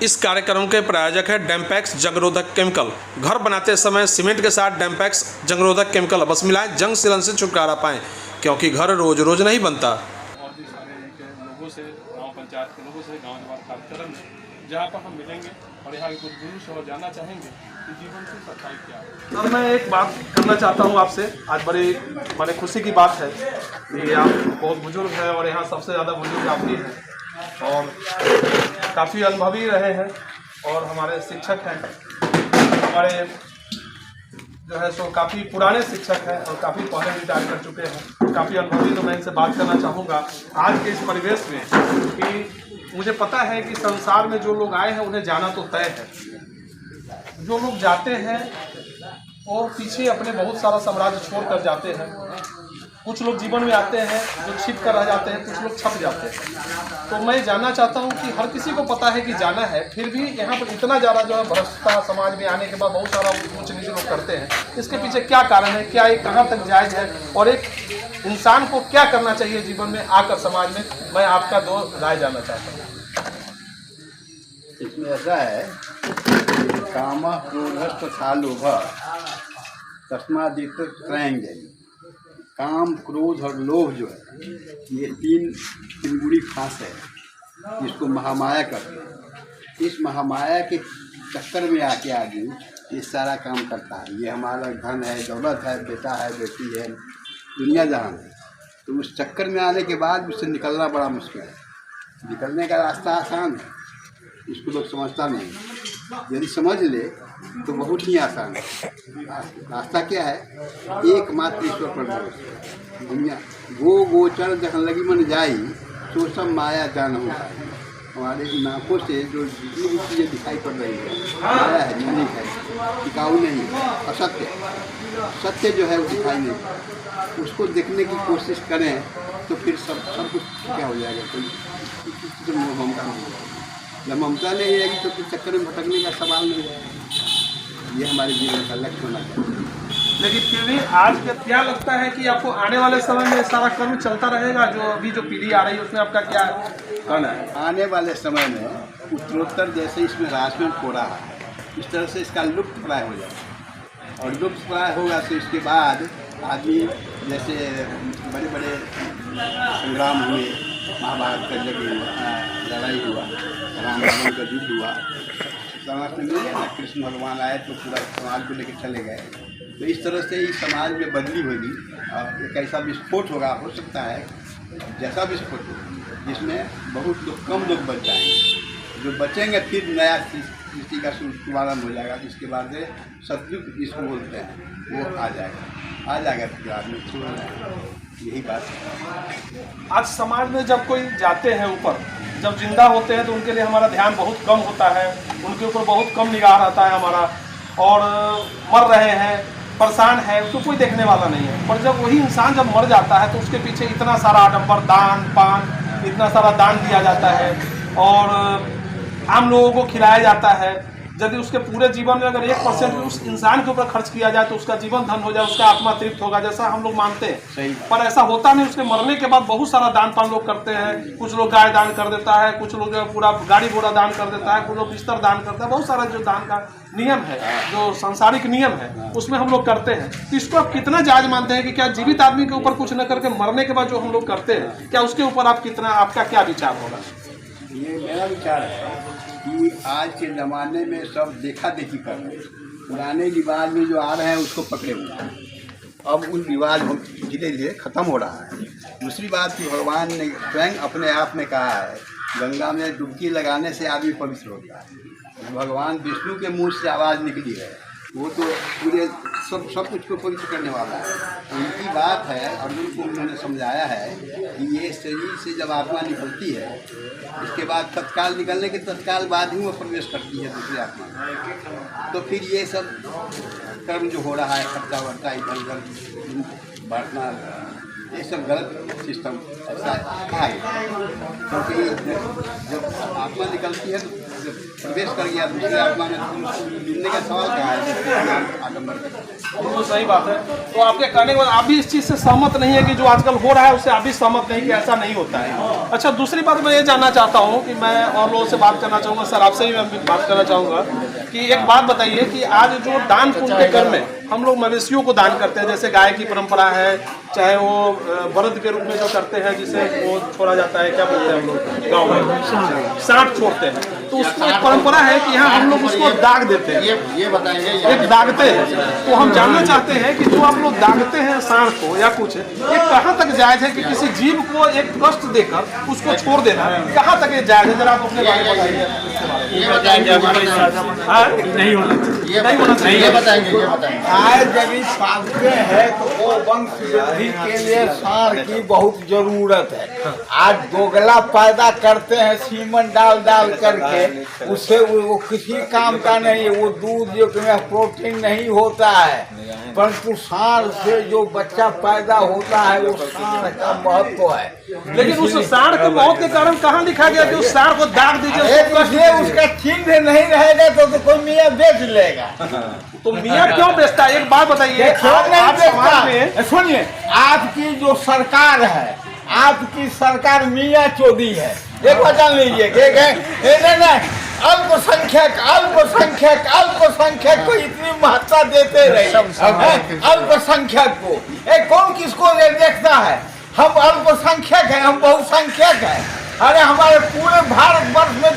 इस कार्यक्रम के प्रायोजक है डैम्पैक्स जंगरोधक केमिकल। घर बनाते समय सीमेंट के साथ डैम्पैक्स जंगरोधक केमिकल बस मिलाएं, जंग सीलन से छुटकारा पाएं, क्योंकि घर रोज रोज नहीं बनता। और भी सारे लोगों से, गांव पंचायत के लोगों से, गांव जवार कार्यक्रम में जहाँ पर हम मिलेंगे और यहाँ के कुछ गुरु से और जानना चाहेंगे कि जीवन की सच्चाई क्या है। सर, मैं एक बात करना चाहता हूँ आपसे। आज बड़ी खुशी की बात है कि आप बहुत बुजुर्ग हैं और यहाँ सबसे ज़्यादा बुजुर्ग आप ही हैं और काफ़ी अनुभवी रहे हैं और हमारे शिक्षक हैं, हमारे जो है सो काफ़ी पुराने शिक्षक हैं और काफ़ी पहले रिटायर कर चुके हैं, काफ़ी अनुभवी। तो मैं इनसे बात करना चाहूँगा आज के इस परिवेश में कि मुझे पता है कि संसार में जो लोग आए हैं उन्हें जाना तो तय है, जो लोग जाते हैं और पीछे अपने बहुत सारा साम्राज्य छोड़ कर जाते हैं। कुछ लोग जीवन में आते हैं जो छिप कर रह जाते हैं, कुछ लोग छप जाते हैं। तो मैं जानना चाहता हूं कि हर किसी को पता है कि जाना है, फिर भी यहाँ पर इतना ज़्यादा जो है भ्रष्टता समाज में आने के बाद बहुत सारा ऊंच नीचे लोग करते हैं। इसके पीछे क्या कारण है, क्या ये कहाँ तक जायज़ है और एक इंसान को क्या करना चाहिए जीवन में आकर समाज में? मैं आपका दो राय जानना चाहता हूँ। इसमें ऐसा है, कामः क्रोधः तथा लोभः तस्मादित त्रयंगे। काम, क्रोध और लोभ जो है ये तीन बुरी फांस है, जिसको महामाया कहते हैं। इस महामाया के चक्कर में आके आदमी ये सारा काम करता है। ये हमारा धन है, दौलत है, बेटा है, बेटी है, दुनिया जहान है। तो उस चक्कर में आने के बाद उससे निकलना बड़ा मुश्किल है। निकलने का रास्ता आसान है, इसको लोग समझता नहीं। यदि समझ ले तो बहुत ही आसान है। रास्ता क्या है? एकमात्र ईश्वर पर भरोसा। दुनिया गोचर जहाँ लगी मन जाई, तो सब माया जान हो पाई। हमारे नाकों से जो जितनी भी चीज़ें दिखाई पड़ रही है, माया है, नियमित है, टिकाऊ नहीं है, असत्य। सत्य जो है वो दिखाई नहीं। उसको देखने की कोशिश करें तो फिर सब कुछ क्या हो जाएगा। कोई ममता नहीं होगा। जब ममता नहीं रहेगी तो फिर चक्कर में भटकने का सवाल नहीं है। ये हमारे जीवन का लक्ष्य होना चाहिए। लेकिन फिर भी आज क्या लगता है कि आपको आने वाले समय में सारा कर्म चलता रहेगा? जो अभी जो पीढ़ी आ रही है उसमें आपका क्या कहना है? आने वाले समय में उत्तरोत्तर जैसे इसमें राजमन हो रहा है, इस तरह से इसका लुप्त प्राय हो जाएगा। और लुप्त प्राय होगा तो इसके बाद आदमी जैसे बड़े बड़े संग्राम हुए, महाभारत का जग हुआ, लड़ाई हुआ, राम रावण का युद्ध हुआ, समाज में मिले ना, कृष्ण भगवान आए तो पूरा समाज को लेकर चले गए। तो इस तरह से ही समाज में बदली होगी और एक ऐसा विस्फोट होगा, हो सकता है जैसा विस्फोट हो जिसमें बहुत लोग, कम लोग बच जाएंगे। जो बचेंगे फिर नया सृष्टि का शुभारंभ हो जाएगा, जिसके बाद से सतयुग जिसको बोलते हैं वो आ जाएगा फिर आदमी छोड़ जाएगा। यही बात है। आज समाज में जब कोई जाते हैं ऊपर, जब जिंदा होते हैं तो उनके लिए हमारा ध्यान बहुत कम होता है, उनके ऊपर बहुत कम निगाह रहता है हमारा, और मर रहे हैं, परेशान है, उसको कोई देखने वाला नहीं है। पर जब वही इंसान जब मर जाता है तो उसके पीछे इतना सारा आडंबर, दान पान, इतना सारा दान दिया जाता है और आम लोगों को खिलाया जाता है। यदि उसके पूरे जीवन में अगर 1% भी उस इंसान के ऊपर खर्च किया जाए तो उसका जीवन धन हो जाए, उसका आत्मा तृप्त होगा, जैसा हम लोग मानते हैं। पर ऐसा होता नहीं। उसके मरने के बाद बहुत सारा दान पान लोग करते हैं। कुछ लोग गाय दान कर देता है, कुछ लोग पूरा गाड़ी घोड़ा दान कर देता है, कुछ लोग बिस्तर दान करता है। बहुत सारा जो दान का नियम है, जो सांसारिक नियम है, उसमें हम लोग करते हैं। तो इसको आप कितना जायज मानते हैं कि क्या जीवित आदमी के ऊपर कुछ न करके मरने के बाद जो हम लोग करते हैं, क्या उसके ऊपर आप कितना, आपका क्या विचार होगा? ये मेरा विचार है कि आज के ज़माने में सब देखा देखी कर रहे हैं। पुराने रिवाज में जो आ रहे हैं उसको पकड़े हुए हैं। अब उन रिवाज धीरे धीरे खत्म हो रहा है। दूसरी बात कि भगवान ने स्वयं अपने आप में कहा है, गंगा में डुबकी लगाने से आदमी पवित्र होता है। भगवान विष्णु के मुँह से आवाज़ निकली है, वो तो पूरे सब कुछ को पवित्र करने वाला है। उनकी बात है, अर्जुन को उन्होंने समझाया है कि ये शरीर से जब आत्मा निकलती है, इसके बाद तत्काल निकलने के तत्काल बाद ही वो प्रवेश करती है दूसरी आत्मा में। तो फिर ये सब कर्म जो हो रहा है, खर्चा वर्ता, इधर उधर बांटना, ये सब गलत सिस्टम ऐसा है। क्योंकि जब आत्मा निकलती है तो प्रवेश कर गया दूसरी आत्मा में, मिलने का सवाल कहाँ है? आडम्बर बिल्कुल सही बात है। तो आपके कहने के बाद आप भी इस चीज़ से सहमत नहीं है कि जो आजकल हो रहा है उससे आप भी सहमत नहीं कि ऐसा नहीं होता है। अच्छा, दूसरी बात मैं ये जानना चाहता हूँ कि मैं और लोगों से बात करना चाहूँगा, सर आपसे भी मैं बात करना चाहूँगा कि एक बात बताइए कि आज जो दान पुण्य के कर्म में हम लोग मवेशियों को दान करते हैं, जैसे गाय की परंपरा है, चाहे वो व्रत के रूप में जो करते हैं जिसे वो छोड़ा जाता है, क्या बोलते हैं हम लोग गाँव में, सांड छोड़ते हैं, तो उसकी एक परंपरा है कि यहाँ हम लोग उसको दाग देते हैं, ये बताएंगे एक दागते हैं। तो हम जानना चाहते हैं कि जो आप लोग दागते हैं सांड को या कुछ, ये कहाँ तक जायज है कि किसी जीव को एक कष्ट देकर उसको छोड़ देना, कहाँ तक ये जायज है? जरा आप अपने बारे में बताइए। ये बताएंगे नहीं होना चाहिए, नहीं होना चाहिए, ये बताएंगे आज यदि पालते हैं तो वो वंश वृद्धि के लिए सांड की बहुत जरूरत है। आज दोगला पैदा करते हैं सीमन डाल डाल करके, उससे वो किसी काम का नहीं है, वो दूध जो में प्रोटीन नहीं होता है, परंतु सांड से जो बच्चा पैदा होता है वो सांड का महत्व है। लेकिन उस सांड के मौत के कारण कहाँ लिखा गया कि उस सांड को दाग दीजिए? इसलिए उसका चिन्ह नहीं रहेगा तो कोई मियाँ बेच लेगा। तो मियाँ क्यों बेचता है? एक बात बताइए, आज समाज में सुनिए, आपकी जो सरकार है, आपकी सरकार मियाँ चोदी है। एक बात जान लीजिए, नहीं अल्पसंख्यक अल्पसंख्यक अल्पसंख्यक को इतनी महत्ता देते रहे, अल्पसंख्यक को कौन किसको देखता है? हम अल्पसंख्यक हैं, हम बहुसंख्यक हैं। अरे हमारे पूरे भारतवर्ष में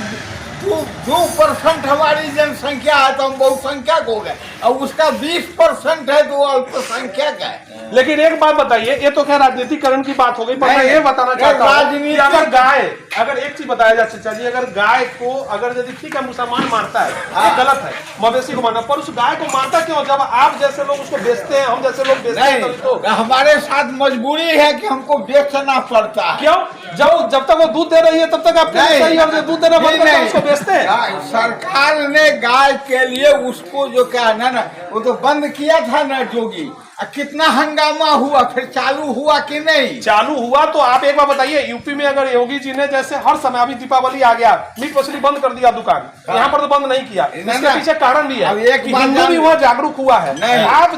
2% हमारी जनसंख्या है तो हम बहुसंख्यक हो गए, और उसका 20% है तो वो अल्पसंख्यक है। लेकिन एक बात बताइए, ये तो खैर राजनीतिकरण की बात हो गई, पर मैं ये बताना चाहता हूँ कि अगर गाय, अगर एक चीज बताया जाए चाचा जी, अगर गाय को अगर यदि ठीक है मुसलमान मारता है, ये गलत है मवेशी को मारना, पर उस गाय को मारता क्यों? जब आप जैसे लोग उसको बेचते हैं, हम जैसे लोग बेचते हैं, तो हमारे साथ मजबूरी है कि हमको बेचना पड़ता है। क्यों? जब तक वो दूध दे रही है तब तक आपके लिए सही है, और दूध देना बंद करके उसको बेचते हैं। सरकार ने गाय के लिए उसको जो क्या है ना, वो तो बंद किया था ना जोगी, कितना हंगामा हुआ, फिर चालू हुआ कि नहीं? चालू हुआ। तो आप एक बार बताइए, यूपी में अगर योगी जी ने जैसे हर समय, अभी दीपावली आ गया, मीट मछली बंद कर दिया दुकान, यहाँ पर तो बंद नहीं किया, इसके पीछे कारण भी है कि हिंदू भी हुआ जागरूक हुआ है। नहीं, आप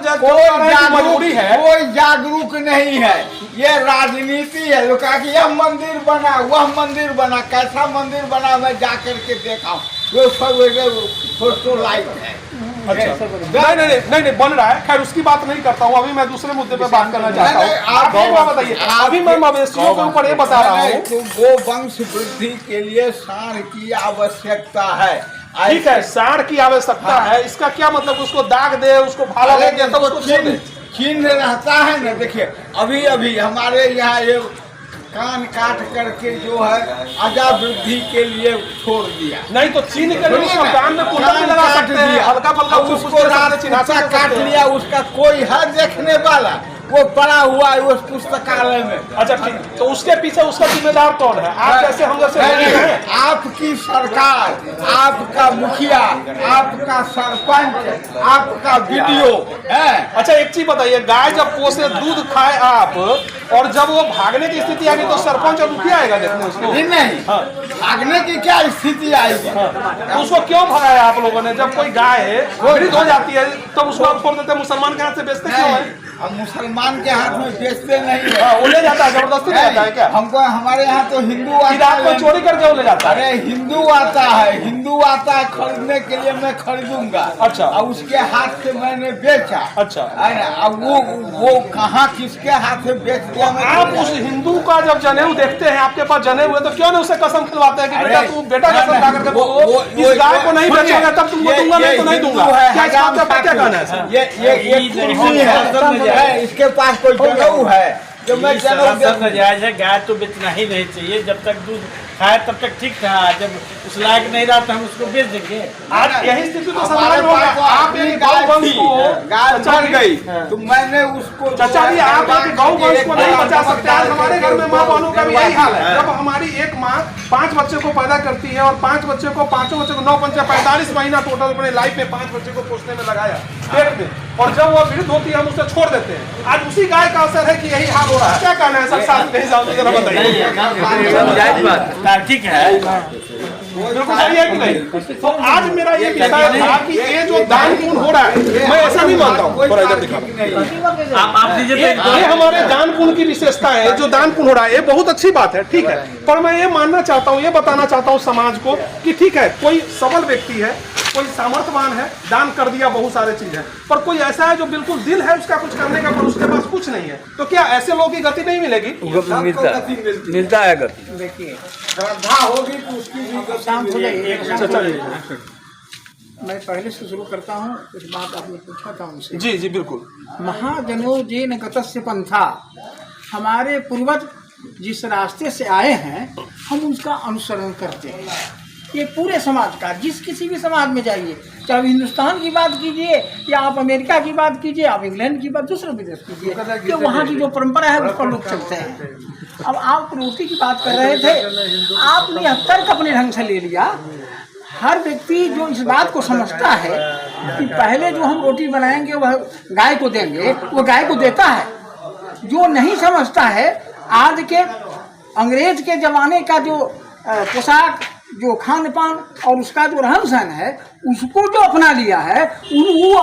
मजबूरी है, कोई जागरूक नहीं है, ये राजनीति है। लोग कहा कि यह मंदिर बना, वह मंदिर बना, कैसा मंदिर बना मैं जा करके देखा, वो फोटो लाइक है। अच्छा, नहीं बन रहा है, खैर उसकी बात नहीं करता हूँ, अभी मैं दूसरे मुद्दे पे बात करना चाहता हूँ। आप एक बात बताइए, अभी मैं मवेशियों के ऊपर ये बता रहा हूँ, तो वो वंश वृद्धि के लिए सांड की आवश्यकता है। ठीक है, सांड की आवश्यकता है, इसका क्या मतलब? उसको दाग दे, उसको भाला लगे, तब उसको चिन्ह रहता है ना। देखिए अभी अभी हमारे यहाँ ये कान काट करके जो है अजा वृद्धि के लिए छोड़ दिया। नहीं तो चीन के लिए कान में कुंडल भी लगा सकते हैं, हल्का फल्का उसको रात काट लिया, उसका कोई है देखने वाला, वो पड़ा हुआ है उस पुस्तकालय में। अच्छा ठीक, तो उसके पीछे उसका जिम्मेदार कौन है? आप जैसे हम जैसे आपकी सरकार, आपका मुखिया, आपका सरपंच, आपका वीडियो है। अच्छा एक चीज बताइए, गाय जब पोसे दूध खाए आप, और जब वो भागने की स्थिति आएगी तो सरपंच और मुखिया आएगा देखने उसको? नहीं, भागने की क्या स्थिति आएगी? तो उसको क्यों भगाया आप लोगों ने? जब कोई गाय मृत हो जाती है तब उसको आप छोड़ देते, मुसलमान के हाथ से बेचते क्यों है? हम मुसलमान के हाथ में बेचते नहीं है। वो ले जाता है, जबरदस्ती ले जाता है क्या? हमको हमारे यहाँ तो हिंदू आता है, चोरी करके वो ले जाता है। अरे हिंदू आता है, हिंदू आता है खरीदने के लिए, मैं खरीदूंगा। अच्छा, और उसके हाथ से मैंने बेचा। अच्छा, अब वो कहाँ किसके हाथ से बेच दिया? आप उस हिंदू का जब जनेऊ देखते हैं, आपके पास जनेऊ है, तो क्यों नहीं उसे कसम खिलवाते हैं कि बेटा तू बेटा कसम खा करके बोलो इस गाय को नहीं बेचेगा तब तुमको दूंगा, नहीं तो नहीं दूंगा। क्या इस बात का क्या कहना है? ये इसके पास कोई जनेऊ है जो मैं सब नाजायज है। गाय तो बेचना ही नहीं चाहिए, जब तक दूध खाए तब तक ठीक था, जब उस लायक नहीं रहा तो हम उसको बेच देंगे। आज यही स्थिति तो समाज में होगा। आप एक गौ वंश को गाय बन गई तो मैंने उसको, चाचा जी आप एक गौ वंश को नहीं बचा सकते। आज हमारे घर में माँ बहनों का भी यही हाल है। जब हमारी एक माँ 5 बच्चे को पैदा करती है, और 5 बच्चे को 9 पंचे 45 महीना टोटल अपने लाइफ में 5 बच्चे को पोषने में लगाया पेट में, और जब वो वृद्ध होती है हम उसे छोड़ देते हैं। आज उसी गाय का असर है कि यही हाल हो रहा है। क्या कहना है सर? साथ नहीं जाओ, जरा बताइए। ठीक है, बिल्कुल सही है कि नहीं? तो आज मेरा ये विषय था कि ये जो दान पुण्य हो रहा है, मैं ऐसा नहीं मानता हूँ। थोड़ा इधर दिखा, आप दीजिए ये हमारे दान पुण्य की विशेषता है। जो दान पुण्य हो रहा है ये बहुत अच्छी बात है, ठीक है, पर मैं ये मानना चाहता हूँ, ये बताना चाहता हूँ समाज को कि ठीक है, कोई सबल व्यक्ति है, कोई सामर्थ्यवान है, दान कर दिया, बहुत सारे चीज है, पर कोई ऐसा है जो बिल्कुल दिल है उसका कुछ करने का, पर उसके पास कुछ नहीं है, तो क्या ऐसे लोगों की गति नहीं मिलेगी? मिलता है गति। देखिए, श्रद्धा होगी तो उसकी भी गति। मैं पहले से शुरू करता हूँ। कुछ बात आपने पूछा था उनसे। जी जी बिल्कुल। महाजनो जेन गतस्य पंथा, हमारे पूर्वज जिस रास्ते से आए हैं हम उसका अनुसरण करते हैं। ये पूरे समाज का, जिस किसी भी समाज में जाइए, चाहे हिंदुस्तान की बात कीजिए या आप अमेरिका की बात कीजिए, आप इंग्लैंड की बात, दूसरे विदेश कीजिए, कि वहाँ की जो परंपरा है उस पर लोग चलते हैं। अब आप रोटी की बात कर रहे थे, आपने यह तर्क अपने ढंग से ले लिया। हर व्यक्ति जो इस बात को समझता है कि पहले जो हम रोटी बनाएंगे वह गाय को देंगे, वो गाय को देता है। जो नहीं समझता है, आज के अंग्रेज के जमाने का जो पोशाक, जो खान पान और उसका जो रहन सहन है, उसको जो अपना लिया है, वो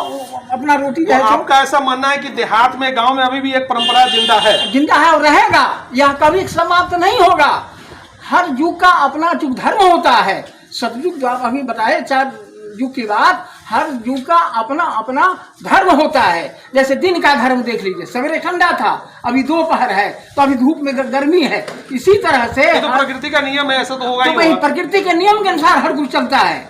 अपना रोटी तो आपका ऐसा मानना है कि देहात में, गांव में अभी भी एक परंपरा जिंदा है और रहेगा, यह कभी समाप्त नहीं होगा। हर युग का अपना जो धर्म होता है, सतयुग जो आप अभी बताए, 4 युग की बात, हर युग का अपना अपना धर्म होता है। जैसे दिन का धर्म देख लीजिए, सवेरे ठंडा था, अभी दोपहर है, तो अभी धूप में गर्मी है। इसी तरह से तो प्रकृति का नियम है, ऐसा तो होगा ही वही होगा। प्रकृति के नियम के अनुसार हर कुछ चलता है।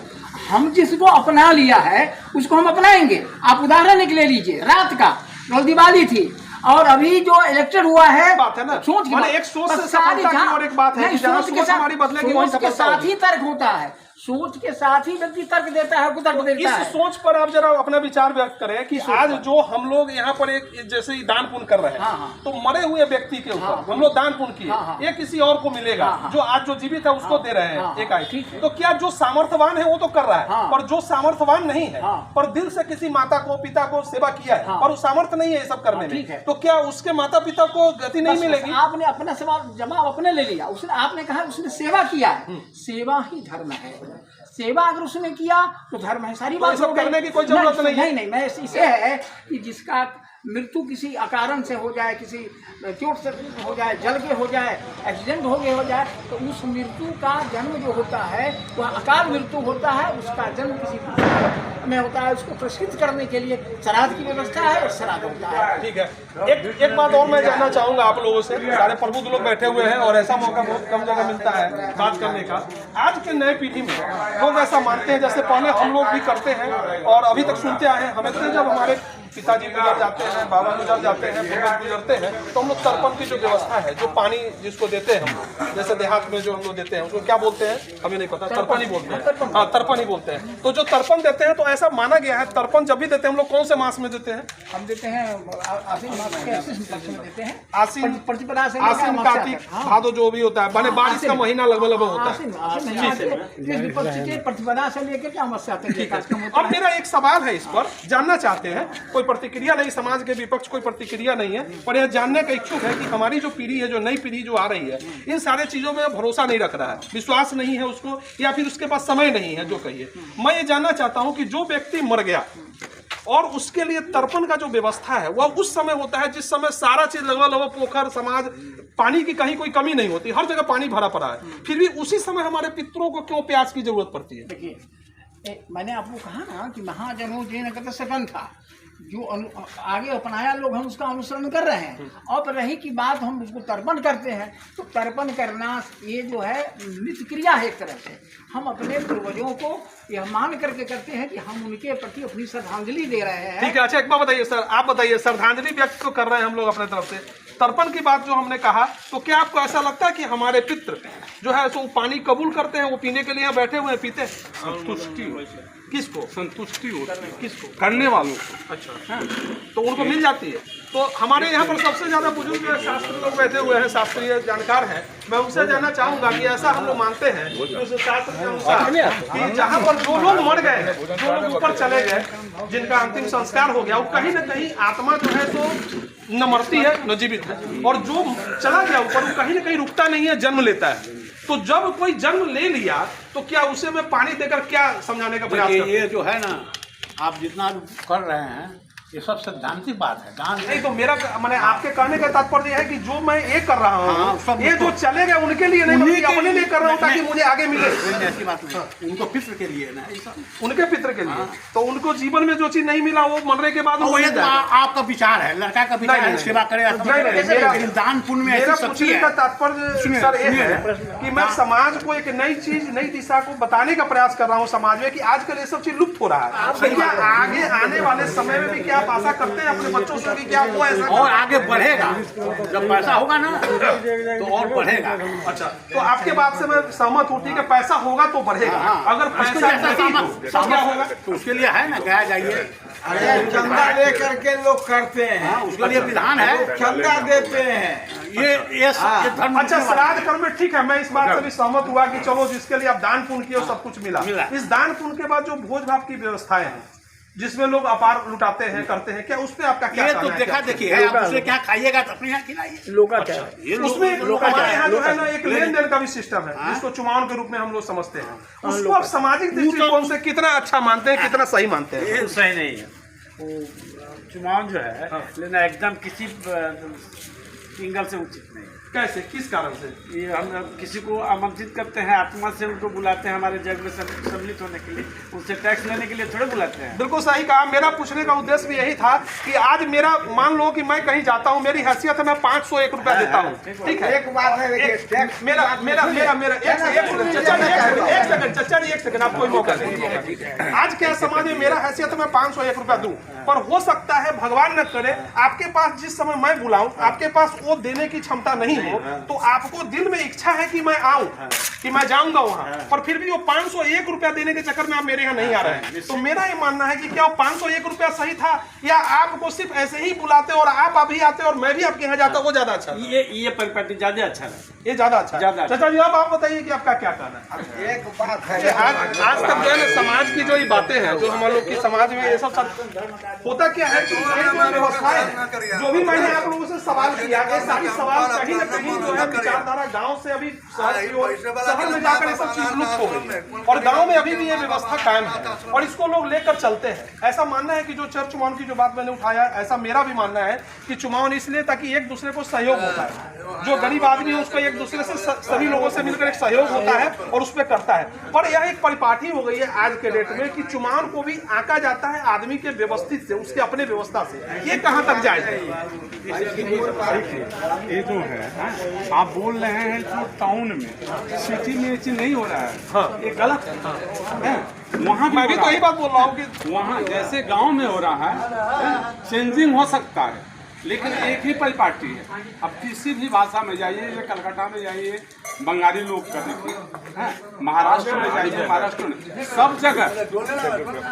हम जिसको अपना लिया है उसको हम अपनाएंगे। आप उदाहरण ले लीजिए, रात का कल दिवाली थी और अभी जो इलेक्टेड हुआ है, बात है ना, सोच एक सोच से सफलता की और एक बात है कि जहाँ सोच हमारी बदलेगी वहीं के सफलता साथ ही तर्क होता है। सोच के साथ ही व्यक्ति तर्क देता है, कुतर्क देता है। इस सोच पर आप जरा अपना विचार व्यक्त करें कि आज जो हम लोग यहाँ पर एक जैसे दान पुण्य कर रहे हैं, तो मरे हुए व्यक्ति के ऊपर हम लोग दान पुण्य किए, ये किसी और को मिलेगा, जो आज जो जीवित है उसको दे रहे हैं एक आय। तो क्या जो सामर्थ्यवान है वो तो कर रहा है, पर जो सामर्थ्यवान नहीं है, पर दिल से किसी माता को, पिता को सेवा किया है और सामर्थ्य नहीं है ये सब करने में, तो क्या उसके माता पिता को गति नहीं मिलेगी? आपने अपना सवाल जवाब अपने ले लिया। उसने, आपने कहा उसने सेवा किया है, सेवा ही धर्म है। सेवा अगर उसने किया तो धर्म है। सारी बात सब करने की कोई जरूरत नहीं। मैं इसे है कि जिसका मृत्यु किसी अकारण से हो जाए, किसी चोट से हो जाए, जल के हो जाए, एक्सीडेंट हो जाए, तो उस मृत्यु का जन्म जो होता है वह अकाल मृत्यु होता है। उसका जन्म किसी में होता है, उसको प्रसिद्ध करने के लिए श्राद्ध की व्यवस्था है और श्राद्ध होता है। ठीक है। एक बात और मैं जानना चाहूंगा आप लोगों से, सारे प्रबुद्ध लोग बैठे हुए हैं और ऐसा मौका बहुत कम जगह मिलता है बात करने का। आज के नए पीढ़ी में लोग ऐसा मानते हैं, जैसे पहले हम लोग भी करते हैं और अभी तक सुनते आए हैं, हमें जब हमारे पिताजी गुजर जाते हैं, बाबा गुजर जाते हैं, पूर्वज गुजरते हैं, तो हम लोग तर्पण की जो व्यवस्था है, जो पानी जिसको देते हैं हम, जैसे देहात में जो हम लोग देते हैं उसको क्या बोलते हैं हमें नहीं पता, तर्पण ही बोलते हैं। हाँ, तर्पण ही बोलते हैं। तो जो तर्पण देते हैं, तो ऐसा माना गया है तर्पण जब भी देते हैं हम लोग कौन से मास में देते हैं? हम देते हैं आसीन मास के देते हैं, आसीन, कार्तिक, भादो जो भी होता है, माने बारिश का महीना लगभग होता है। प्रतिपदा से लेकर के अमावस्या तक। अब मेरा एक सवाल है, इस पर जानना चाहते हैं, कोई प्रतिक्रिया नहीं, समाज के विपक्ष कोई प्रतिक्रिया नहीं है, पर यह जानने का इच्छुक है कि हमारी जो पीढ़ी है, जो नई पीढ़ी जो आ रही है, इन सारे चीजों में भरोसा नहीं रख रहा है, विश्वास नहीं है उसको, या फिर उसके पास समय नहीं है, जो कहिए। मैं ये जानना चाहता हूं कि जो व्यक्ति मर गया और उसके लिए तर्पण का जो व्यवस्था है वह उस समय होता है जिस समय सारा चीज लगभग पोखर, समाज, पानी की कहीं कोई कमी नहीं होती, हर जगह पानी भरा पड़ा है, फिर भी उसी समय हमारे पितरों को क्यों प्यास की जरूरत पड़ती है? देखिए, मैंने आपको कहा ना कि महाजनो जेन गतस्य पंथा, जो आगे अपनाया लोग हम उसका अनुसरण कर रहे हैं। अब रही की बात, हम उसको तर्पण करते हैं, तो तर्पण करना ये जो है नित्य क्रिया है। एक तरह से हम अपने पूर्वजों को यह मान करके करते हैं कि हम उनके प्रति अपनी श्रद्धांजलि दे रहे हैं। ठीक है। अच्छा, एक बात बताइए सर, आप बताइए, श्रद्धांजलि व्यक्त तो कर रहे हैं हम लोग अपने तरफ से, तर्पण की बात जो हमने कहा, तो क्या आपको ऐसा लगता है कि हमारे पितृ जो है सो पानी कबूल करते हैं, वो पीने के लिए यहाँ बैठे हुए हैं, पीते हैं? संतुष्टि किसको? संतुष्टि होती है किसको? करने वालों को। अच्छा, तो उनको मिल जाती है। तो हमारे यहाँ पर सबसे ज्यादा बुजुर्ग शास्त्री लोग बैठे हुए हैं, शास्त्रीय जानकार हैं, मैं उनसे जानना चाहूंगा कि ऐसा हम लोग मानते हैं कि उस शास्त्र के अनुसार कि जहाँ पर जो लोग मर गए हैं, जो लोग ऊपर चले गए, जिनका अंतिम संस्कार हो गया, वो कहीं ना कहीं आत्मा जो है तो न मरती है न जीवित है, और जो चला गया ऊपर वो कहीं ना कहीं रुकता नहीं है, जन्म लेता है। तो जब कोई जन्म ले लिया तो क्या उसे मैं पानी देकर क्या समझाने का प्रयास देखिए, करता हूं? ये जो है ना, आप जितना कर रहे हैं ये सब सैद्धांतिक बात है। दान नहीं तो मेरा मैंने आपके कहने का तात्पर्य है कि जो मैं ये कर रहा हूँ हाँ, सब ये जो चले गए उनके लिए नहीं, उन्हीं बल्कि के अपने लिए कर रहा हूँ ताकि नहीं, मुझे आगे मिले। नहीं, ऐसी बात नहीं, उनको पितृ के लिए ना ऐसा। उनके पितर के लिए तो उनको जीवन में जो चीज नहीं मिला वो मरने के बाद वो मिल ये तो जाएगा। आपका विचार है, लड़का का विचार है, सेवा करे, लेकिन दान पुण्य में मेरा ऐसी शक्ति पूछने का है। तात्पर्य सुनिए, सर ये सुनिए है ना। कि मैं समाज को एक नई चीज नई दिशा को बताने का प्रयास कर रहा हूँ समाज में कि आजकल ये सब चीज लुप्त हो रहा है। तो क्या आगे आने वाले समय में भी क्या आप आशा करते हैं अपने बच्चों से कि क्या वो ऐसा और आगे बढ़ेगा, जब पैसा होगा ना तो और बढ़ेगा। अच्छा तो आपके बात से मैं सहमत हूँ, ठीक है, पैसा होगा तो बढ़ेगा। अगर उसके पैसा लिए ऐसा नहीं तो क्या होगा? तो उसके लिए है ना, गया जाइए, अरे चंदा ले करके लोग करते हैं, उसके लिए विधान है, चंदा देते हैं। ये धर्म। अच्छा श्राद्ध कर्म में ठीक है, मैं इस बात से भी सहमत हुआ कि चलो जिसके लिए आप दान पुण्य किए और सब कुछ मिला। इस दान पुण्य के बाद जो भोज भात की व्यवस्थाएं हैं जिसमें लोग अपार लुटाते हैं करते हैं, क्या उस पे आपका क्या ये कहना तो है? देखा देखिए है, आप उससे क्या खाइएगा तो अपने यहाँ खिलाइए। लोका क्या ये उसमें हमारे यहाँ जो है ना एक लेन देन का भी सिस्टम है हाँ। जिसको चुमावन के रूप में हम लोग समझते हैं। उसको आप सामाजिक दृष्टिकोण से कितना अच्छा मानते हैं, कितना सही मानते हैं? ये सही नहीं है। वो चुनाव जो है लेना एकदम किसी एंगल से उचित नहीं है। कैसे, किस कारण से? ये हम किसी को आमंत्रित करते हैं, आत्मा से उनको बुलाते हैं हमारे जग में सम्मिलित होने के लिए, उनसे टैक्स लेने के लिए थोड़े बुलाते हैं। बिल्कुल सही कहा। मेरा पूछने का उद्देश्य भी यही था कि आज मेरा मान लो कि मैं कहीं जाता हूँ, मेरी हैसियत है मैं 501 रुपया देता हूँ, ठीक है। एक बात है, देखिए टैक्स मेरा मेरा मेरा मेरा एक सेकंड चचा जी, एक सेकंड आपको मौका दें। आज क्या समाज में मेरा हैसियत है मैं 501 रुपया दूं, पर हो सकता है भगवान न करे आपके पास जिस समय मैं बुलाऊं आपके पास वो देने की क्षमता नहीं हो, तो आपको दिल में इच्छा है कि मैं आऊं, कि मैं जाऊंगा वहां, पर फिर भी वो 501 रुपया देने के चक्कर में आप मेरे यहाँ नहीं आ रहे हैं। तो मेरा ये मानना है कि क्या वो 501 रुपया सही था, या आपको सिर्फ ऐसे ही बुलाते और आप अभी आते और मैं भी आपके यहाँ जाता वो ज्यादा अच्छा? ये परिपाटी ज्यादा अच्छा है, ये ज्यादा अच्छा है। ज्यादा अच्छा। चाचा जी अब आप बताइए कि आपका क्या कहना है? एक बात है, आज तक जो है ना समाज की जो ये बातें हैं, जो हम लोग की समाज में ये सब होता क्या है कि ये जो व्यवस्थाएं हैं, जो भी मैंने आप लोगों से सवाल किया, ये सारी सवाल कहीं ना कहीं जो है विचारधारा गांव से अभी शहर की ओर, शहर में जाकर ये सब चीज लुप्त हो गई है और गांव में अभी भी ये व्यवस्था कायम है और इसको लोग लेकर चलते हैं। ऐसा मानना है कि जो चर चुमावन की जो बात मैंने उठाया, ऐसा मेरा भी मानना है कि चुमावन इसलिए ताकि एक दूसरे को सहयोग होता है, जो गरीब आदमी है उसको एक दूसरे से सभी लोगों से मिलकर एक सहयोग होता है और उस पर करता है। पर यह एक परिपाटी हो गई है आज के डेट में कि चुमावन को भी आंका जाता है आदमी के व्यवस्थित से, उसके अपने व्यवस्था से। ये कहां तक जाए? ये जो है आप बोल रहे हैं कि टाउन में, सिटी में ये चीज नहीं हो रहा है। हाँ। ये गलत है। वहाँ मैं भी तो यही बात बोल रहा हूँ कि वहाँ जैसे गांव में हो रहा है, चेंजिंग हो सकता है, लेकिन एक ही परिपाटी है। अब किसी भी भाषा में जाइए, ये कलकत्ता में जाइए, बंगाली लोग का देखिए, महाराष्ट्र में जाइए, महाराष्ट्र में, सब जगह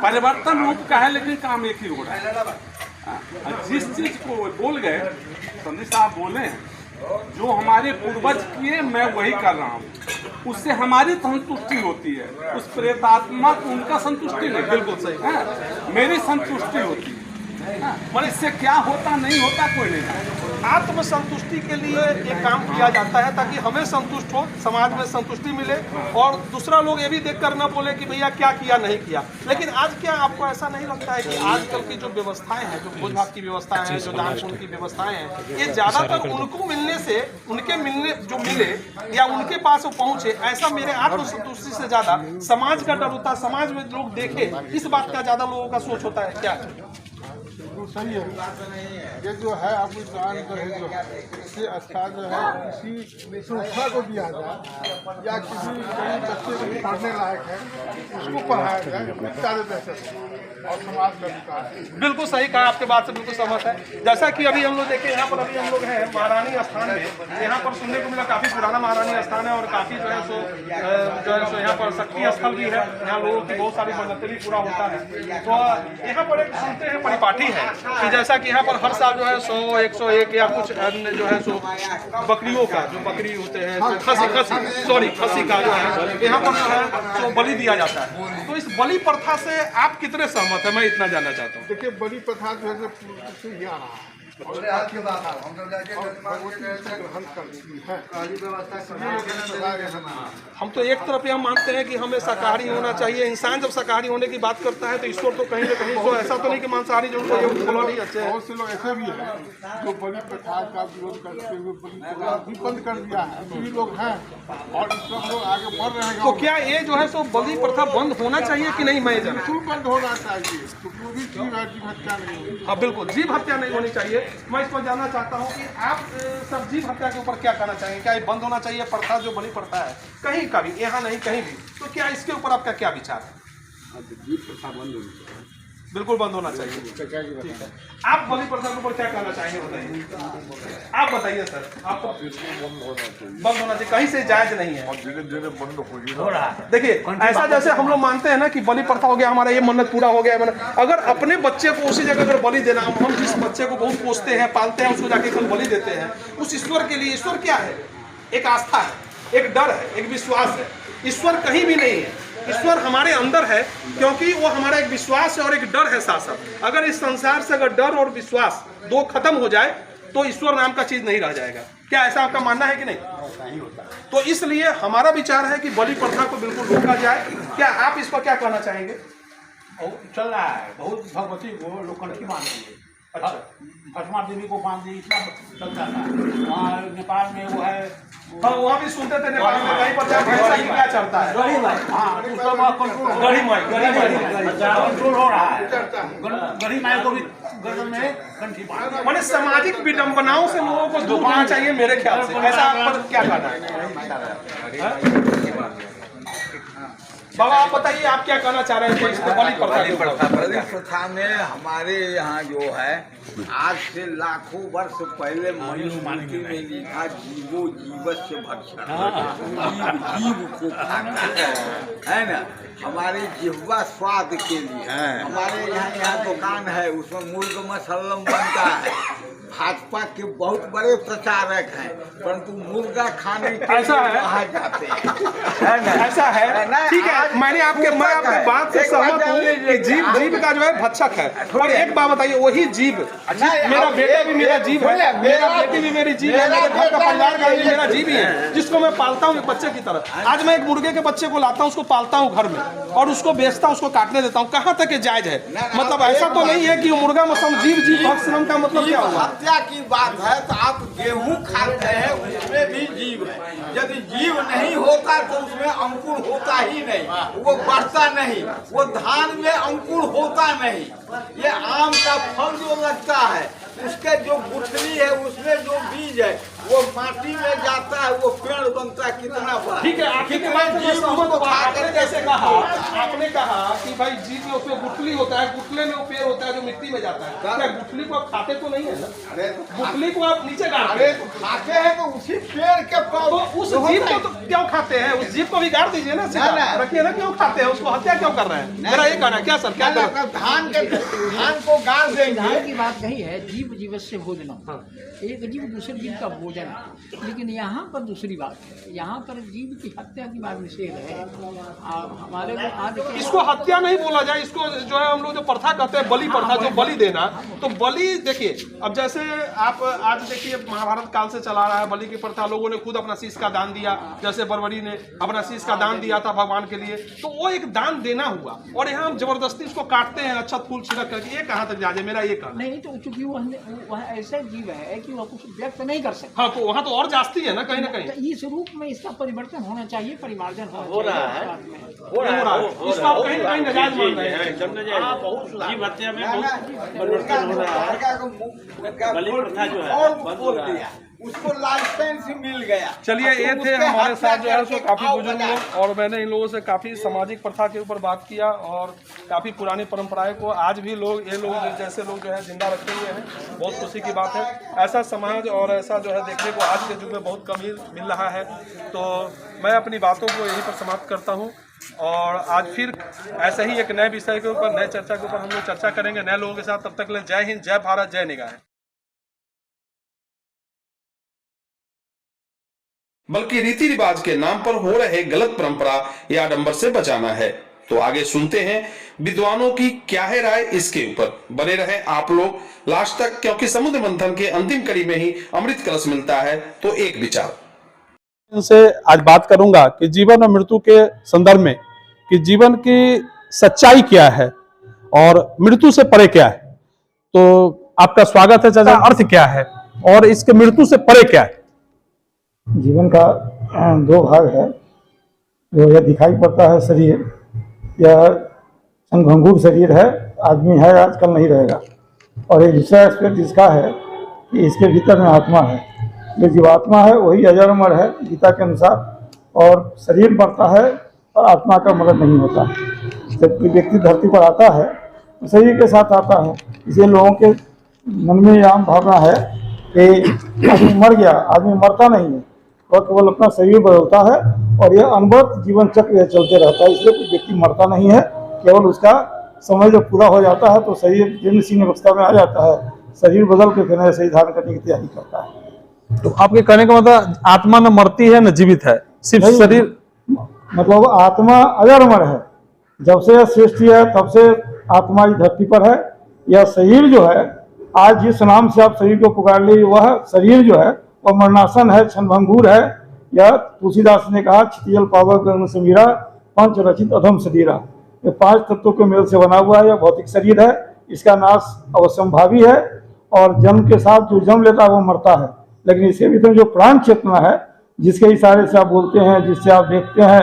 परिवर्तन रूप का है, लेकिन काम एक ही हो रहा है। जिस चीज को बोल गए संदेश साहब बोले हैं, जो हमारे पूर्वज किए मैं वही कर रहा हूँ, उससे हमारी संतुष्टि होती है, उस प्रेतात्मा को उनका संतुष्टि नहीं। बिल्कुल सही है, मेरी संतुष्टि होती है। पर इससे क्या होता नहीं होता कोई नहीं जानता। आत्म संतुष्टि के लिए एक काम किया जाता है ताकि हमें संतुष्ट हो, समाज में संतुष्टि मिले और दूसरा लोग ये भी देखकर न बोले कि भैया क्या किया नहीं किया। लेकिन आज क्या आपको ऐसा नहीं लगता है कि आजकल की जो व्यवस्थाएं हैं, जो भोज भात की व्यवस्था है, जो दान पुण्य की व्यवस्थाएं हैं, ये ज्यादातर उनको मिलने से, उनके मिलने जो मिले या उनके पास वो पहुंचे, ऐसा मेरे आत्म संतुष्टि से ज्यादा समाज का डर होता है, समाज में लोग देखे, इस बात का ज्यादा लोगों का सोच होता है। क्या सही है, ये जो है आप दान करें, जो इससे अच्छा जो है किसी संस्था को दिया जाए या किसी बच्चे को पढ़ने लायक है उसको पढ़ाया जाए, ज़्यादा बेहतर और समाज का विकास। बिल्कुल सही कहा, आपके बात से बिल्कुल सहमत है। जैसा कि अभी हम लोग देखें, यहाँ पर अभी हम लोग हैं महारानी स्थान में, यहाँ पर सुनने को मिला काफी पुराना महारानी स्थान है और काफी जो है सो यहाँ पर शक्ति स्थल भी है, यहाँ लोगों की बहुत सारी मन्नतें भी पूरा होता है। तो यहाँ पर एक सुनते हैं परिपाटी है कि जैसा कि यहाँ पर हर साल जो है 100, 101 या कुछ अन्य जो है सो बकरियों का, जो बकरी होते हैं, खसी का जो है यहाँ पर जो है सो बलि दिया जाता है। तो इस बलि प्रथा से आप कितने सहमत है, मैं इतना जानना चाहता हूँ। देखिए, बड़ी प्रथा जो है से आ रहा है, ग्रहण करती है। हम तो एक तरफ यह मानते हैं कि हमें शाकाहारी होना चाहिए। इंसान जब शाकाहारी होने की बात करता है तो ईश्वर तो कहीं ना कहीं तो ऐसा तो नहीं कि मांसाहारी जो उनको ये बोला नहीं अच्छे है। बहुत से लोग ऐसे भी हैं जो बलि प्रथा का विरोध करते हुए बलि प्रथा भी बंद कर दिया है, ऐसे भी लोग हैं और इस सब लोग आगे बढ़ रहे हैं। तो क्या ये जो है सो बलि प्रथा बंद होना चाहिए कि नहीं? मैं जाना बिल्कुल बंद होना चाहिए, क्योंकि वो भी जीव है, जीव हत्या नहीं होगी। हाँ बिल्कुल, जीव हत्या नहीं होनी चाहिए। मैं इस पर जानना चाहता हूँ कि आप सब जीव हत्या के ऊपर क्या कहना चाहेंगे? क्या ये बंद होना चाहिए प्रथा, जो बलि प्रथा है कहीं का भी, यहाँ नहीं कहीं भी, तो क्या इसके ऊपर आपका क्या विचार है? जीव प्रथा बंद होनी चाहिए, बिल्कुल बंद होना चाहिए। ठीक है, आप बलि प्रथा के ऊपर क्या कहना चाहेंगे? बताइए, आप बताइए सर। आप बंद होना चाहिए, कहीं से जायज नहीं है। धीरे धीरे बंद हो रहा है। देखिए ऐसा जैसे हम लोग मानते हैं ना कि बलि प्रथा हो गया, हमारा ये मन्नत पूरा हो गया। अगर अपने बच्चे को उसी जगह अगर बलि देना, हम जिस बच्चे को बहुत पोसते हैं पालते हैं उसको जाके कल बलि देते हैं, उस ईश्वर के लिए, ईश्वर क्या है? एक आस्था है, एक डर है, एक विश्वास है। ईश्वर कहीं भी नहीं है, ईश्वर हमारे अंदर है, क्योंकि वो हमारा एक विश्वास है और एक डर है साथ साथ। अगर इस संसार से अगर डर और विश्वास दो खत्म हो जाए तो ईश्वर नाम का चीज नहीं रह जाएगा। क्या ऐसा आपका मानना है कि नहीं? तो इसलिए हमारा विचार है कि बलि प्रथा को बिल्कुल रोका जाए। क्या आप इस पर क्या कहना चाहेंगे? चल रहा है, बहुत भगवती को लोग कंठी मान रही है। भस्मा देवी को बांध दी, इतना चलता था। वहाँ नेपाल में वो है, हाँ वहाँ भी सुनते थे नेपाल में कहीं पर जाके क्या चलता है, हाँ उसका बहुत कंट्रोल कंट्रोल हो रहा है। गढ़ी माई को भी गर्दन में कंठी बांध। मैंने सामाजिक विडंबनाओं से लोगों को दूर रहना चाहिए मेरे ख्याल से। ऐसा आप पर क्या कहना है? बाबा आप बताइए, आप क्या कहना चाह रहे हैं? बलि प्रथा में हमारे यहाँ जो है आज से लाखों वर्ष पहले मनुस्मृति में लिखा, जीवो जीवस्य भक्षण, जीव को खाना है ना। हमारे जिह्वा स्वाद के लिए हमारे यहाँ दुकान है, उसमें मुर्ग मसल्लम बनता है। भाजपा के बहुत बड़े प्रचारक हैं, परंतु मुर्गा खाने के ऐसा है, कहा जाते हैं। ऐसा है, ठीक है। मैं आपके बात से सहमत हूँ कि जीव का जो है भक्षक है। और एक बात बताइए, वही जीव, मेरा बेटा भी मेरा जीव है, मेरा बेटी भी मेरी जीव है, मेरे घर का परिवार का भी मेरा जीव ही है, जिसको मैं पालता हूँ एक बच्चे की तरह। आज मैं एक मुर्गे के बच्चे को लाता हूँ, उसको पालता हूँ घर में और उसको बेचता हूँ, उसको काटने देता हूँ। कहाँ तक ये जायज है? मतलब ऐसा तो नहीं है कि मुर्गा मसम जीव भक्षण का मतलब क्या हुआ? हत्या की बात है तो आप गेहूं खाते हैं, उसमें भी जीव है। यदि जीव नहीं होता तो उसमें अंकुर होता ही नहीं, वो बढ़ता नहीं। वो धान में अंकुर होता नहीं। ये आम का फल जो लगता है, उसके जो गुठली है, उसमें जो बीज है, वो माटी में जाता है, वो पेड़ बनता है। कितना बड़ा, ठीक है। आपकी बात से सहमत हूं। आपने जैसे कहा, आपने कहा कि भाई जीव में उसमें गुठली होता है, गुठले में वो पेड़ होता है जो मिट्टी में जाता है। क्या गुठली को आप खाते तो नहीं है ना? गुठली को आप नीचे गाड़ते हैं, खाते हैं तो उसी पेड़ के तो उस जीव को तो क्यों खाते हैं? उस जीव को भी गाड़ दीजिए ना, सीधा रखिए ना। क्यों खाते हैं उसको? हत्या क्यों कर रहे हैं? मेरा ये कहना है। क्या सर, क्या धान को गाड़ देंगे? धान की बात कही है, जीव जीवस्य भोजनम, एक जीव दूसरे जीव का भोजन है। लेकिन यहाँ पर दूसरी बात है, यहाँ पर जीव की हत्या की बात निषेध है। हमारे को आज इसको हत्या नहीं बोला जाए, इसको जो है हम लोग जो प्रथा कहते हैं बलि प्रथा, जो बलि देना। तो बलि देखिए, अब जैसे आप आज देखिए महाभारत काल से चला रहा है बलि की प्रथा। लोगों ने खुद अपना शीश का दान दिया, जैसे बरबरी ने अपना शीश का दान दिया था भगवान के लिए, तो वो एक दान देना हुआ। और यहाँ हम जबरदस्ती उसको काटते हैं अच्छत फूल छिड़क करके। ये कहाँ तक जाए? मेरा ये कहना नहीं, तो चूंकि वह ऐसा जीव है कि वह कुछ व्यक्त नहीं कर सकता। हाँ, तो वहाँ तो और जास्ती है ना कहीं ना कहीं। तो इस रूप में इसका परिवर्तन होना चाहिए, परिमार्जन हो रहा है। हो रहा है। इसको आप कहीं ना कहीं नाजायज मान रहे हैं। जीव हत्या में बहुत परिवर्तन हो रहा है। बलि प्रथा जो है बंद हो रहा है, उसको लाइसेंस मिल गया। चलिए, ये थे हमारे साथ जो है सो काफी बुजुर्ग लोग, और मैंने इन लोगों से काफी सामाजिक प्रथा के ऊपर बात किया और काफी पुरानी परंपराएं को आज भी ये लोग जैसे लोग जो है जिंदा रखे हुए हैं। बहुत खुशी की बात है। ऐसा समाज और ऐसा जो है देखने को आज के युग में बहुत कम ही मिल रहा है। तो मैं अपनी बातों को यहीं पर समाप्त करता हूँ और आज फिर ऐसे ही एक नए विषय के ऊपर, नए चर्चा के ऊपर हम लोग चर्चा करेंगे नए लोगों के साथ। तब तक ले जय हिंद, जय भारत, जय निगाह। बल्कि रीति रिवाज के नाम पर हो रहे गलत परंपरा या आडंबर से बचाना है। तो आगे सुनते हैं विद्वानों की क्या है राय इसके ऊपर। बने रहें आप लोग लास्ट तक, क्योंकि समुद्र मंथन के अंतिम कड़ी में ही अमृत कलश मिलता है। तो एक विचार इनसे आज बात करूंगा कि जीवन और मृत्यु के संदर्भ में कि जीवन की सच्चाई क्या है और मृत्यु से परे क्या है। तो आपका स्वागत है चाचा। अर्थ क्या है और इसके मृत्यु से परे क्या है? जीवन का दो भाग है। जो यह दिखाई पड़ता है शरीर, यह संघभंगुर शरीर है, आदमी है आजकल नहीं रहेगा। और एक दूसरा एस्पेक्ट इसका है कि इसके भीतर में आत्मा है। जो जीवात्मा है वही अजर अमर है गीता के अनुसार, और शरीर बढ़ता है और आत्मा का मरण नहीं होता। जब कोई व्यक्ति धरती पर आता है तो शरीर के साथ आता है। इसलिए लोगों के मन में यह आम भावना है कि आदमी मर गया, आदमी मरता नहीं है, वह केवल अपना शरीर बदलता है और यह अनवरत जीवन चक्र चलते रहता है। इसलिए कोई व्यक्ति मरता नहीं है, केवल उसका समय जब पूरा हो जाता है तो शरीर जीर्ण शीर्ण अवस्था में आ जाता है, शरीर बदल के फिर नया शरीर धारण करने की तैयारी करता है। तो आपके कहने का मतलब आत्मा न मरती है न जीवित है, सिर्फ शरीर। मतलब आत्मा अजर अमर है। जब से यह सृष्टि है तब से आत्मा इस धरती पर है। यह शरीर जो है, आज जिस नाम से आप शरीर को पुकार ली, वह शरीर जो है वह मरणासन है, क्षणभंगुर है। यह तुलसीदास ने कहा, क्षितिजल पावक गगन समीरा पंच रचित अधम शरीरा। ये 5 तत्वों के मेल से बना हुआ है। यह भौतिक शरीर है, इसका नाश अवश्यंभावी है और जन्म के साथ जो जन्म लेता है वो मरता है। लेकिन इसके भीतर जो प्राण चेतना है, जिसके इशारे से आप बोलते हैं, जिससे आप देखते हैं,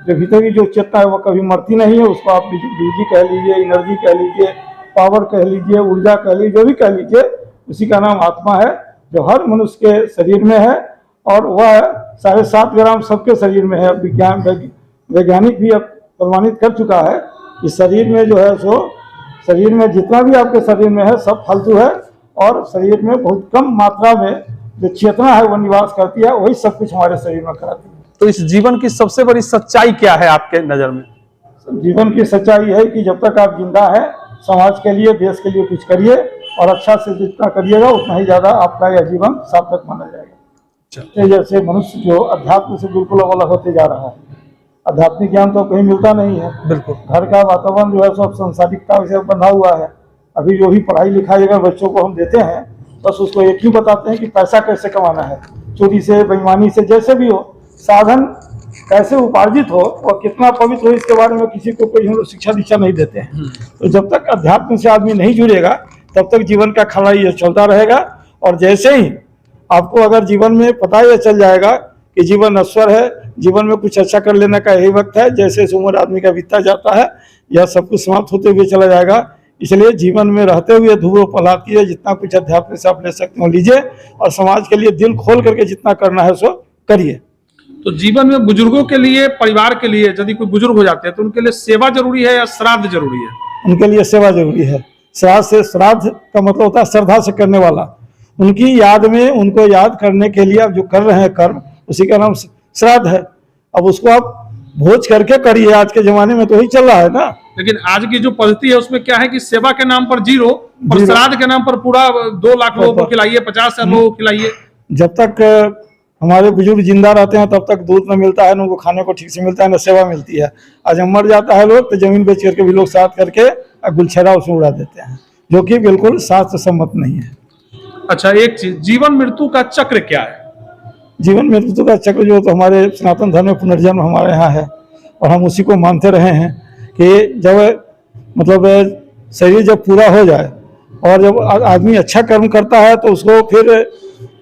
जो भीतर की जो चेतना है वो कभी मरती नहीं है। उसको आप बिजली कह लीजिए, एनर्जी कह लीजिए, पावर कह लीजिए, ऊर्जा कह लीजिए, जो भी कह लीजिए, उसी का नाम आत्मा है, जो हर मनुष्य के शरीर में है। और वह 7.5 ग्राम सबके शरीर में है। वैज्ञानिक भी अब प्रमाणित कर चुका है कि शरीर में जो है सो, शरीर में जितना भी आपके शरीर में है सब फालतू है, और शरीर में बहुत कम मात्रा में जो चेतना है वो निवास करती है, वही सब कुछ हमारे शरीर में कराती है। तो इस जीवन की सबसे बड़ी सच्चाई क्या है आपके नजर में? जीवन की सच्चाई है कि जब तक आप जिंदा है, समाज के लिए, देश के लिए कुछ करिए, और अच्छा से जितना करिएगा उतना ही ज्यादा आपका यह जीवन सार्थक माना जाएगा। जैसे मनुष्य जो अध्यात्म से बिल्कुल अलग होते जा रहा है, आध्यात्मिक ज्ञान तो कहीं मिलता नहीं है। बिल्कुल घर का वातावरण जो है सब संसारिकता से बंधा हुआ है। अभी जो भी पढ़ाई लिखाई अगर बच्चों को हम देते हैं, बस उसको एक ही बताते हैं कि पैसा कैसे कमाना है, चोरी से, बेईमानी से, जैसे भी हो, साधन कैसे उपार्जित हो और कितना पवित्र हो, इसके बारे में किसी को कोई हम लोग शिक्षा दीक्षा नहीं देते हैं। तो जब तक अध्यात्म से आदमी नहीं जुड़ेगा तब तक जीवन का खला ये चलता रहेगा। और जैसे ही आपको अगर जीवन में पता यह चल जाएगा कि जीवन नश्वर है, जीवन में कुछ अच्छा कर लेने का यही वक्त है, जैसे उम्र आदमी का बीतता जाता है, यह सब कुछ समाप्त होते हुए चला जाएगा। इसलिए जीवन में रहते हुए धूप प्रहलाद कीजिए, जितना कुछ अध्यात्म से आप ले सकते हो लीजिए, और समाज के लिए दिल खोल करके जितना करना है सो करिए। तो जीवन में बुजुर्गों के लिए, परिवार के लिए, यदि कोई बुजुर्ग हो जाते हैं तो उनके लिए सेवा जरूरी है या श्राद्ध जरूरी है? उनके लिए सेवा जरूरी है। श्राद्ध का मतलब होता है श्रद्धा से करने वाला। उनकी याद में, उनको याद करने के लिए आप जो कर रहे हैं कर्म, उसी का नाम श्राद्ध है। अब उसको आप भोज करके करिए। आज के जमाने में तो वही चल रहा है ना। लेकिन आज की जो पद्धति है उसमें क्या है कि सेवा के नाम पर 0 और श्राद्ध के नाम पर पूरा 2 लाख लोगों को खिलाइए, 50 लोगों को खिलाइए। जब तक हमारे बुजुर्ग जिंदा रहते हैं तब तक दूध न मिलता है, न उनको खाने को ठीक से मिलता है, न सेवा मिलती है। आज हम मर जाता है लोग तो जमीन बेच करके भी लोग साथ करके गुलछरा उसमें उड़ा देते हैं, जो कि बिल्कुल शास्त्र सम्मत नहीं है। अच्छा, एक चीज, जीवन मृत्यु का चक्र क्या है? जीवन मृत्यु का चक्र जो तो हमारे सनातन धर्म में पुनर्जन्म हमारे यहाँ है, और हम उसी को मानते रहे हैं कि जब मतलब शरीर जब पूरा हो जाए और जब आदमी अच्छा कर्म करता है तो उसको फिर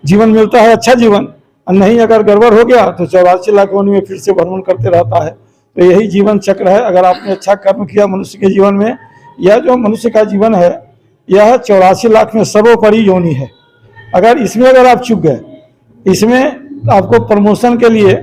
जीवन मिलता है, अच्छा जीवन। और नहीं अगर गड़बड़ हो गया तो 84 लाख योनि में फिर से भ्रमण करते रहता है। तो यही जीवन चक्र है। अगर आपने अच्छा कर्म किया मनुष्य के जीवन में, यह जो मनुष्य का जीवन है यह 84 लाख में सर्वोपरि योनि है। अगर इसमें अगर आप चूक गए, इसमें आपको प्रमोशन के लिए,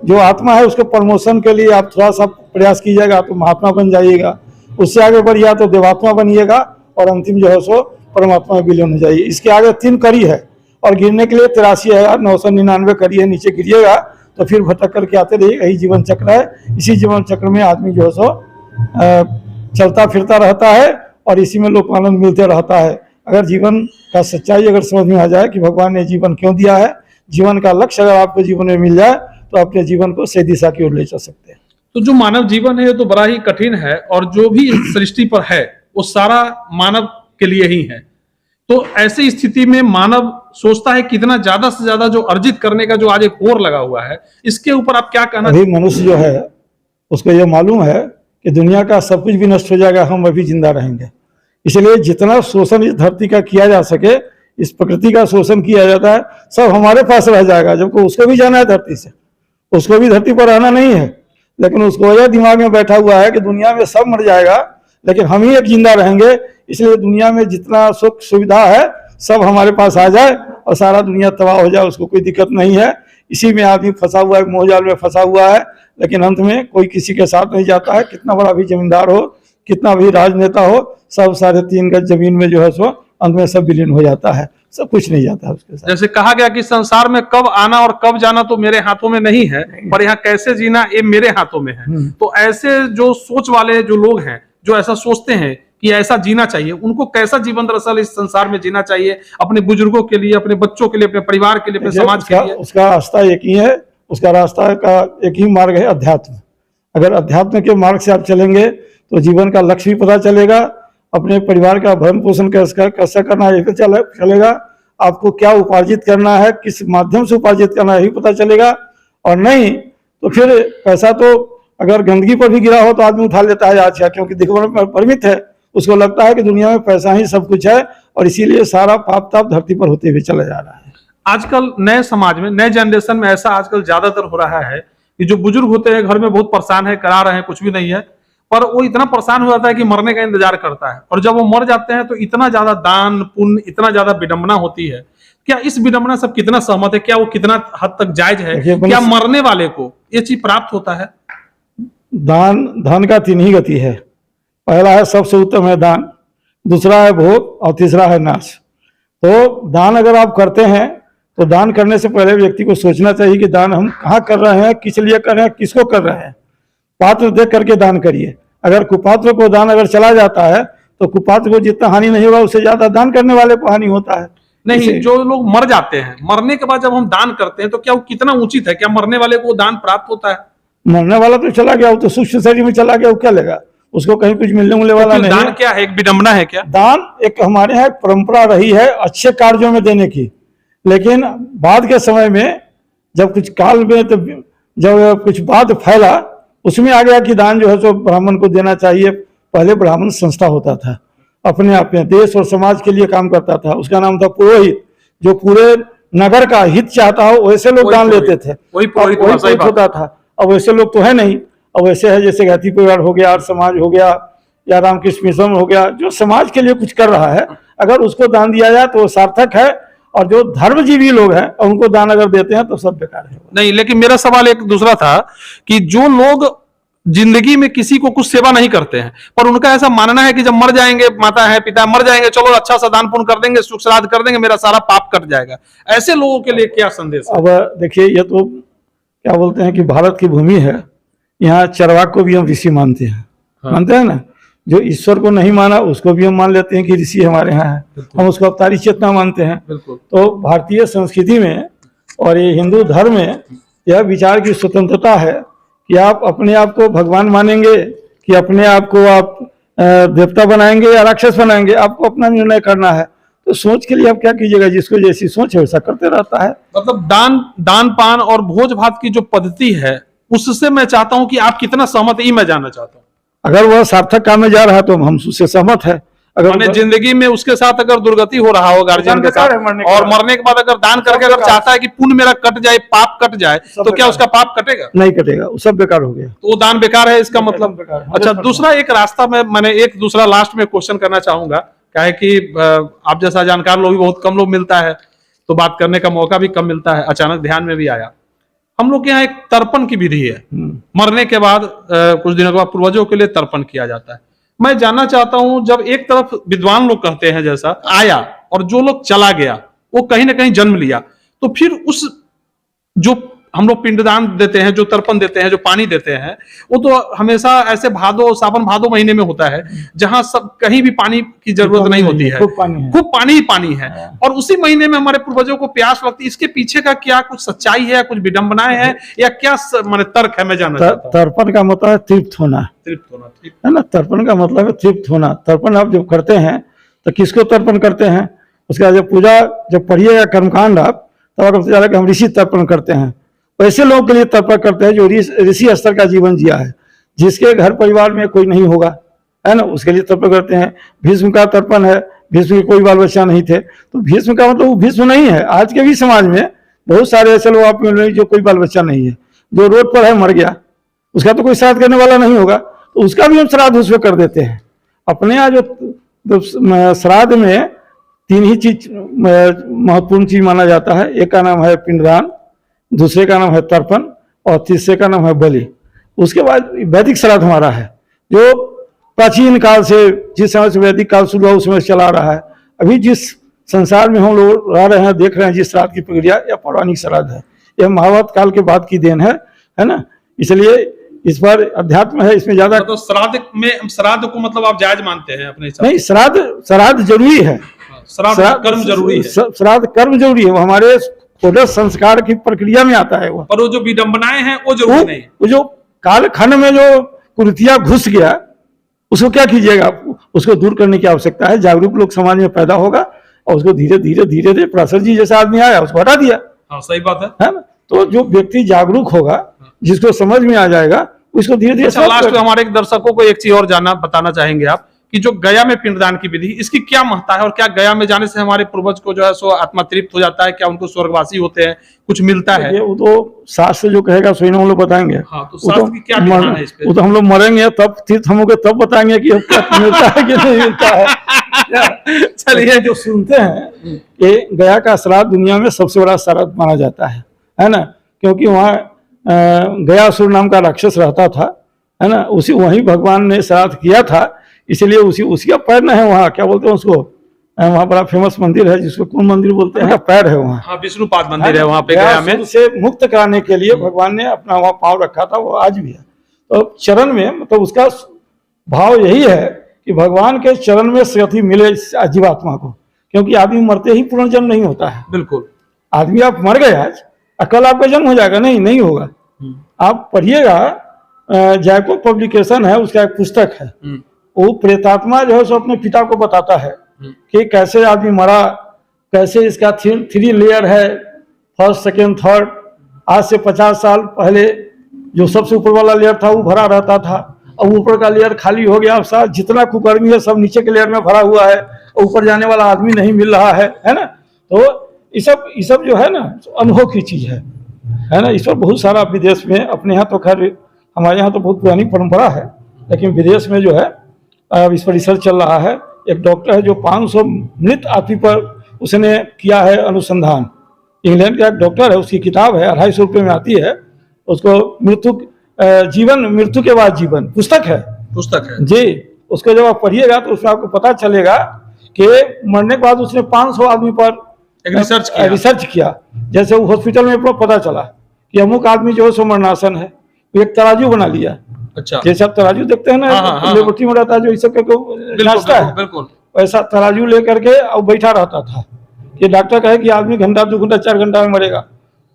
जो आत्मा है उसके प्रमोशन के लिए आप थोड़ा सा प्रयास कीजिएगा तो महात्मा बन जाइएगा, उससे आगे बढ़िया तो देवात्मा बनिएगा, और अंतिम जो है सो परमात्मा में विलीन हो जाइए। इसके आगे 3 कड़ी है, और गिरने के लिए 83,999 कड़ी है। नीचे गिरिएगा तो फिर भटक करके आते रहिए। यही जीवन चक्र है। इसी जीवन चक्र में आदमी जो है सो चलता फिरता रहता है, और इसी में लोक आनंद मिलते रहता है। अगर जीवन का सच्चाई अगर समझ में आ जाए कि भगवान ने जीवन क्यों दिया है, जीवन का लक्ष्य अगर आपको जीवन में मिल जाए तो अपने जीवन को सही दिशा की ओर ले जा सकते हैं। तो जो मानव जीवन है ये तो बड़ा ही कठिन है, और जो भी इस सृष्टि पर है वो सारा मानव के लिए ही है। तो ऐसी स्थिति में मानव सोचता है कितना ज्यादा से ज्यादा जो अर्जित करने का जो आज एक होड़ लगा हुआ है, इसके ऊपर आप क्या कहना? अभी मनुष्य जो है उसको ये मालूम है कि दुनिया का सब कुछ भी नष्ट हो जाएगा, हम अभी जिंदा रहेंगे। इसलिए जितना शोषण इस धरती का किया जा सके, इस प्रकृति का शोषण किया जाता है, सब हमारे पास रह जाएगा। जबकि उसको भी जाना है धरती से, उसको भी धरती पर रहना नहीं है, लेकिन उसको यह दिमाग में बैठा हुआ है कि दुनिया में सब मर जाएगा लेकिन हम ही एक जिंदा रहेंगे। इसलिए दुनिया में जितना सुख सुविधा है सब हमारे पास आ जाए और सारा दुनिया तबाह हो जाए, उसको कोई दिक्कत नहीं है। इसी में आदमी फंसा हुआ है, मोहजाल में फंसा हुआ है, लेकिन अंत में कोई किसी के साथ नहीं जाता है। कितना बड़ा भी जमींदार हो, कितना भी राजनेता हो, सब 3.5 गज जमीन में जो है सो अंत में सब विलीन हो जाता है, सब कुछ नहीं जाता है उसके साथ। जैसे कहा गया कि संसार में कब आना और कब जाना तो मेरे हाथों में नहीं है, पर यहाँ कैसे जीना ये मेरे हाथों में है। तो ऐसे जो सोच वाले जो लोग हैं, जो ऐसा सोचते हैं कि ऐसा जीना चाहिए, उनको कैसा जीवन दरअसल इस संसार में जीना चाहिए, अपने बुजुर्गों के लिए, अपने बच्चों के लिए, अपने परिवार के लिए, अपने समाज के लिए? उसका रास्ता एक ही है, उसका रास्ता का एक ही मार्ग है, अध्यात्म। अगर अध्यात्म के मार्ग से आप चलेंगे तो जीवन का लक्ष्य भी पता चलेगा, अपने परिवार का भरण पोषण कैसे करना है ये भी चलेगा, आपको क्या उपार्जित करना है, किस माध्यम से उपार्जित करना है ये पता चलेगा। और नहीं तो फिर पैसा तो अगर गंदगी पर भी गिरा हो तो आदमी उठा लेता है आज का, क्योंकि दिखने में परिमित है, उसको लगता है कि दुनिया में पैसा ही सब कुछ है, और इसीलिए सारा पाप ताप धरती पर होते हुए चला जा रहा है। आजकल नए समाज में, नए जनरेशन में ऐसा आजकल ज्यादातर हो रहा है कि जो बुजुर्ग होते हैं घर में बहुत परेशान है, करा रहे हैं, कुछ भी नहीं है, पर वो इतना परेशान हो जाता है कि मरने का इंतजार करता है, और जब वो मर जाते हैं तो इतना ज्यादा दान पुण्य, इतना ज्यादा विडंबना होती है। क्या इस विडंबना सब कितना सहमत है? क्या वो कितना हद तक जायज है? क्या मरने वाले को ये चीज प्राप्त होता है? धन का 3 ही गति है। पहला है सबसे उत्तम है दान, दूसरा है भोग, और तीसरा है नाश। तो दान अगर आप करते हैं तो दान करने से पहले व्यक्ति को सोचना चाहिए कि दान हम कहाँ कर रहे हैं, किस लिए कर रहे हैं, किसको कर रहे हैं। पात्र देख करके दान करिए। अगर कुपात्र को दान अगर चला जाता है तो कुपात्र को जितना हानि नहीं होगा उससे ज्यादा दान करने वाले को हानि होता है। नहीं, जो लोग मर जाते हैं, मरने के बाद जब हम दान करते हैं तो क्या वो कितना उचित है? क्या मरने वाले को दान प्राप्त होता है? मरने वाला तो चला गया, वो तो सूक्ष्म शरीर में चला गया, वो क्या लेगा, उसको कहीं कुछ मिलने वाला नहीं। दान क्या है? एक विडंबना है क्या? दान एक हमारे यहाँ परंपरा रही है अच्छे कार्यों में देने की, लेकिन बाद के समय में जब कुछ काल में, तो जब कुछ बात फैला उसमें आ गया कि दान जो है सो ब्राह्मण को देना चाहिए। पहले ब्राह्मण संस्था होता था, अपने आप में देश और समाज के लिए काम करता था, उसका नाम था पुरोहित, जो पूरे नगर का हित चाहता हो वैसे लोग दान लेते थे, वही पुरोहित होता था। अब वैसे लोग तो है नहीं, अब वैसे है जैसे गायत्री परिवार हो गया, आर्य समाज हो गया, या रामकृष्ण मिशन हो गया, जो समाज के लिए कुछ कर रहा है, अगर उसको दान दिया जाए तो वो सार्थक है। और जो धर्मजीवी लोग हैं उनको दान अगर देते हैं तो सब बेकार है। नहीं, लेकिन मेरा सवाल एक दूसरा था कि जो लोग जिंदगी में किसी को कुछ सेवा नहीं करते हैं, पर उनका ऐसा मानना है कि जब मर जाएंगे, माता है पिता मर जाएंगे, चलो अच्छा सा दान पुण्य कर देंगे, सुख श्राद्ध कर देंगे, मेरा सारा पाप कट जाएगा, ऐसे लोगों के लिए क्या संदेश है? अब देखिए, ये तो क्या बोलते हैं कि भारत की भूमि है, यहाँ चरवाक को भी हम ऋषि मानते हैं। हाँ। मानते हैं ना, जो ईश्वर को नहीं माना उसको भी हम मान लेते हैं कि ऋषि हमारे यहाँ है, हम उसको अवतारी चेतना मानते हैं। तो भारतीय संस्कृति में और ये हिंदू धर्म में यह विचार की स्वतंत्रता है कि आप अपने आप को भगवान मानेंगे कि अपने आप को आप देवता बनाएंगे या राक्षस बनाएंगे, आपको अपना निर्णय करना है। तो सोच के लिए आप क्या कीजिएगा, जिसको जैसी सोच है वैसा करते रहता है। मतलब दान पान और भोज भात की जो पद्धति है उससे मैं चाहता हूं कि आप कितना सहमत है, ये मैं जानना चाहता हूं। अगर वह सार्थक काम में जा रहा है तो हम उससे सहमत है। अगर जिंदगी में उसके साथ अगर दुर्गति हो रहा हो गार्जियन के साथ, और मरने के बाद अगर दान करके अगर चाहता है कि पुण्य मेरा कट जाए, पाप कट जाए, तो क्या उसका पाप कटेगा? नहीं कटेगा, वो सब बेकार हो गया। तो वो दान बेकार है, इसका मतलब। अच्छा, दूसरा एक रास्ता में मैंने एक दूसरा लास्ट में क्वेश्चन करना चाहूंगा, क्या है कि आप जैसा जानकार लोग भी बहुत कम लोग मिलता है, तो बात करने का मौका भी कम मिलता है, अचानक ध्यान में भी आया। हम लोग के यहाँ एक तर्पण की विधि है, मरने के बाद कुछ दिनों के बाद पूर्वजों के लिए तर्पण किया जाता है। मैं जानना चाहता हूं, जब एक तरफ विद्वान लोग कहते हैं जैसा आया और जो लोग चला गया वो कहीं ना कहीं जन्म लिया, तो फिर उस जो हम लोग पिंडदान देते हैं, जो तर्पण देते हैं, जो पानी देते हैं, वो तो हमेशा ऐसे सावन भादो महीने में होता है, जहां सब कहीं भी पानी की जरूरत नहीं होती है, खूब पानी ही पानी है, और उसी महीने में हमारे पूर्वजों को प्यास लगती है। इसके पीछे का क्या कुछ सच्चाई है, कुछ विडंबनाएं हैं, या क्या माने तर्क है? मैं जानना चाहता हूं। तर्पण का मतलब है तृप्त होना, है ना। तर्पण का मतलब है तृप्त होना। तर्पण आप जब करते हैं तो किसको तर्पण करते हैं? उसके बाद जब पूजा जब पढ़िएगा कर्मकांड आप, तब आपको पता चला कि हम ऋषि तर्पण करते हैं। ऐसे लोगों के लिए तर्पण करते हैं जो ऋषि स्तर का जीवन जिया है, जिसके घर परिवार में कोई नहीं होगा, है ना, उसके लिए तर्पण करते हैं। भीष्म का तर्पण है, भीष्म के कोई बाल बच्चा नहीं थे, तो भीष्म का मतलब वो भीष्म नहीं है। आज के भी समाज में बहुत सारे ऐसे लोग आप मिल रहे हैं जो कोई बाल बच्चा नहीं है, जो रोड पर है, मर गया, उसका तो कोई श्राद्ध करने वाला नहीं होगा, तो उसका भी हम श्राद्ध उसमें कर देते हैं। अपने यहाँ जो श्राद्ध में 3 ही चीज महत्वपूर्ण चीज माना जाता है। एक का नाम है पिंडदान, दूसरे का नाम है तर्पण, और तीसरे का नाम है बलि। उसके बाद वैदिक श्राद्ध हमारा है, जो प्राचीन काल से, जिस समय से वैदिक काल शुरू हुआ उसमें चला रहा है। अभी जिस संसार में हम लोग रह रहे हैं, देख रहे हैं जिस श्राद्ध की प्रक्रिया, यह पौराणिक श्राद्ध है, यह महाभारत काल के बाद की देन है ना। इसलिए इस पर अध्यात्म है, इसमें ज्यादा तो श्राद्ध को मतलब आप जायज मानते हैं अपने हिसाब? नहीं, श्राद्ध जरूरी है, श्राद्ध कर्म जरूरी है, श्राद्ध कर्म जरूरी है, वो हमारे संस्कार की प्रक्रिया में आता है। वो पर वो जो विडंबनाएं हैं वो जरूरी नहीं। वो जो कालखंड में जो कुरीतियां घुस गया, उसको क्या कीजिएगा? उसको दूर करने की आवश्यकता है। जागरूक लोग समाज में पैदा होगा और उसको धीरे धीरे पराशर जी जैसा आदमी आया उसको हटा दिया। हाँ, सही बात है ना। तो जो व्यक्ति जागरूक होगा, जिसको समझ में आ जाएगा, उसको धीरे धीरे। लास्ट में हमारे दर्शकों को एक चीज और बताना चाहेंगे आप कि जो गया में पिंडदान की विधि, इसकी क्या महत्ता है, और क्या गया में जाने से हमारे पूर्वज को जो है सो आत्मा तृप्त हो जाता है? क्या उनको स्वर्गवासी होते हैं, कुछ मिलता है? वो तो शास्त्र जो कहेगा सही हम लोग बताएंगे। हाँ, तो शास्त्र की क्या विधान है इस पे? वो तो हम लोग मरेंगे तब तीर्थ हम लोग तब बताएंगे कि क्या मिलता है कि नहीं मिलता है। चलिए, जो सुनते हैं कि गया का श्राद्ध दुनिया में सबसे बड़ा श्राद्ध माना जाता है ना, क्योंकि वहाँ गयासुर नाम का राक्षस रहता था, है ना, वहीं भगवान ने श्राद्ध किया था, इसलिए उसी का पैर न है वहाँ, क्या बोलते हैं उसको, वहाँ बड़ा फेमस मंदिर है जिसको कौन मंदिर बोलते हैं, पैर है वहाँ। हाँ, विष्णुपाद मंदिर है वहाँ पे गया में। से मुक्त कराने के लिए भगवान ने अपना वहाँ पाँव रखा था, वो आज भी है। तो चरण में मतलब उसका भाव यही है कि भगवान के चरण में गति मिले जीवात्मा को, क्योंकि आदमी मरते ही पुनर्जन्म नहीं होता है। बिल्कुल, आदमी आप मर गए आज, कल आपका जन्म हो जाएगा? नहीं होगा। आप पढ़िएगा, जयपुर पब्लिकेशन है, उसका एक पुस्तक है, वो प्रेतात्मा जो है सो अपने पिता को बताता है कि कैसे आदमी मरा, कैसे इसका 3 लेयर है, फर्स्ट, सेकेंड, थर्ड। आज से 50 साल पहले जो सबसे ऊपर वाला लेयर था वो भरा रहता था, अब ऊपर का लेयर खाली हो गया। अब साथ जितना कुकर्मी है सब नीचे के लेयर में भरा हुआ है, ऊपर जाने वाला आदमी नहीं मिल रहा है ना। तो ये सब जो है ना अनुभव की चीज है ना। इस पर बहुत सारा विदेश में, अपने यहाँ तो खैर हमारे यहाँ तो बहुत पुरानी परंपरा है, लेकिन विदेश में जो है अब इस पर रिसर्च चल रहा है। एक डॉक्टर है जो 500 मृत आदमी पर उसने किया है अनुसंधान, इंग्लैंड का एक डॉक्टर है, उसकी किताब है, 250 रुपये में आती है। उसको मृत्यु के बाद जीवन पुस्तक है जी। उसको जब आप पढ़िएगा तो उसमें आपको पता चलेगा कि मरने के बाद उसने 500 आदमी पर रिसर्च किया। जैसे वो हॉस्पिटल में पता चला कि अमुक आदमी जो है सो मरणासन है, एक तराजू बना लिया। अच्छा, जैसे आप तराजू देखते हैं ना, लेबोरेटरी में रहता है जो इस सब नाचता है, बिल्कुल वैसा तराजू लेकर के अब बैठा रहता था कि डॉक्टर कहे कि आदमी घंटा 2 घंटा 4 घंटा में मरेगा।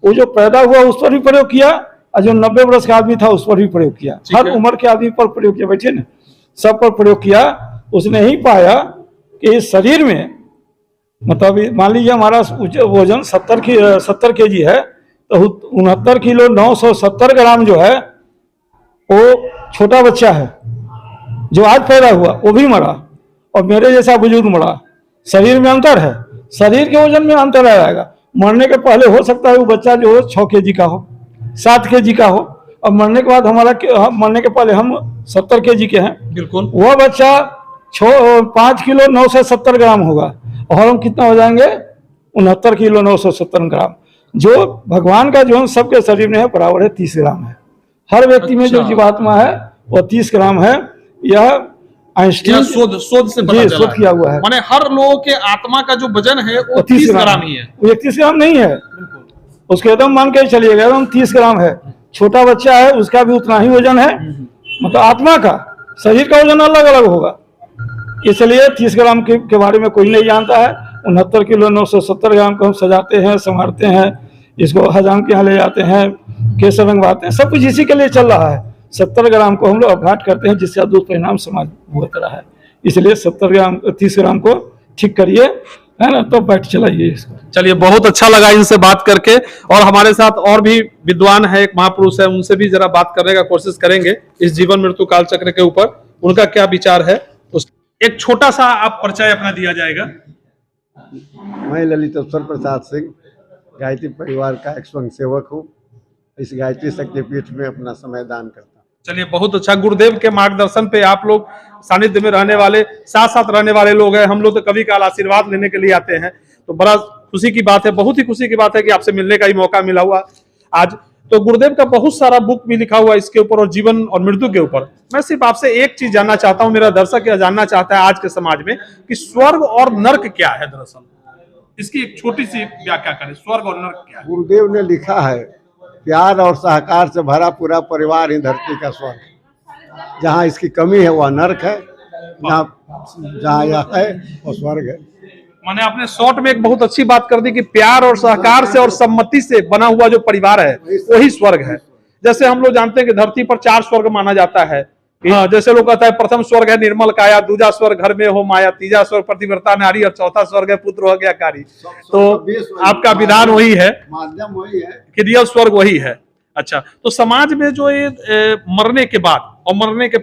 वो जो पैदा हुआ उस पर भी प्रयोग किया, और जो 90 वर्ष का आदमी था उस पर भी प्रयोग किया, हर उम्र के आदमी पर प्रयोग किया, बैठे ना, सब पर प्रयोग किया। उसने ही पाया कि इस शरीर में, मतलब मान लीजिए हमारा वजन 70 केजी है, तो 69 किलो 970 ग्राम जो है वो छोटा बच्चा है जो आज पैदा हुआ, वो भी मरा, और मेरे जैसा बुजुर्ग मरा। शरीर में अंतर है, शरीर के वजन में अंतर आ जाएगा। मरने के पहले हो सकता है वो बच्चा जो हो 6 केजी का हो, 7 केजी का हो, और मरने के बाद मरने के पहले हम 70 केजी के हैं, बिल्कुल वह बच्चा 5 किलो 970 ग्राम होगा, और हम कितना हो जाएंगे 69 किलो 970 ग्राम। जो भगवान का जो सबके शरीर में है बराबर है 30 ग्राम है। हर व्यक्ति में जो जीवात्मा है वो 30 ग्राम है। यह आइंस्टीन शोध से पता चला, किया हुआ है। माने हर लोगों के आत्मा का जो वजन है वो 30 ग्राम ही है, वो 31 ग्राम नहीं है। उसके एकदम मान के चलिएगा एकदम 30 ग्राम है। छोटा बच्चा है उसका भी उतना ही वजन है, मतलब आत्मा का, शरीर का वजन अलग अलग होगा। इसलिए 30 ग्राम के बारे में कोई नहीं जानता है। 69 किलो 970 ग्राम को हम सजाते हैं, संवारते हैं, इसको हजाम के यहाँ ले जाते हैं, केसर रंगवाते हैं, सब कुछ इसी के लिए चल रहा है। 70 ग्राम को हम लोग अपघात करते हैं जिससे दुष्परिणाम समाज भुगत रहा है। इसलिए 70 ग्राम 30 ग्राम को ठीक करिए, है ना, तो बैठ चलाइए इसको। चलिए, बहुत अच्छा लगा इनसे बात करके। और हमारे साथ और भी विद्वान है, एक महापुरुष है, उनसे भी जरा बात करने का कोशिश करेंगे इस जीवन मृत्यु काल चक्र के ऊपर, उनका क्या विचार है। उस एक छोटा सा आप परिचय अपना दिया जाएगा। मैं ललितेश्वर प्रसाद सिंह गायत्री परिवार का एक स्वयं सेवक हूँ। इस गायत्री शक्तिपीठ में अपना समय दान करता हूँ। चलिए, बहुत अच्छा। गुरुदेव के मार्गदर्शन पे आप लोग सानिध्य में रहने वाले, साथ साथ रहने वाले लोग हैं। हम लोग तो कभी काल आशीर्वाद लेने के लिए आते हैं, तो बड़ा खुशी की बात है, बहुत ही खुशी की बात है कि आपसे मिलने का ही मौका मिला हुआ आज। तो गुरुदेव का बहुत सारा बुक भी लिखा हुआ है इसके ऊपर और जीवन और मृत्यु के ऊपर। मैं सिर्फ आपसे एक चीज जानना चाहता हूँ, मेरा दर्शक यह जानना चाहता है आज के समाज में कि स्वर्ग और नर्क क्या है। दरअसल इसकी एक छोटी सी व्याख्या करें, स्वर्ग और नर्क क्या है। गुरुदेव ने लिखा है, प्यार और सहकार से भरा पूरा परिवार ही धरती का स्वर्ग है। जहाँ इसकी कमी है वह नर्क है, जहाँ यह है वो स्वर्ग है। मैंने आपने शॉर्ट में एक बहुत अच्छी बात कर दी कि प्यार और सहकार से और सम्मति से बना हुआ जो परिवार है वही स्वर्ग है। जैसे हम लोग जानते हैं कि धरती पर 4 स्वर्ग माना जाता है। जैसे लोग कहता है प्रथम स्वर्ग है निर्मल काया, दूसरा स्वर्ग घर में हो माया, तीसरा स्वर्ग पतिव्रता नारी और चौथा स्वर्ग है पुत्र हो गया कारी। तो आपका विधान वही है, माध्यम वही है कि रियल स्वर्ग वही है। अच्छा, तो समाज में जो ये मरने के बाद और मरने के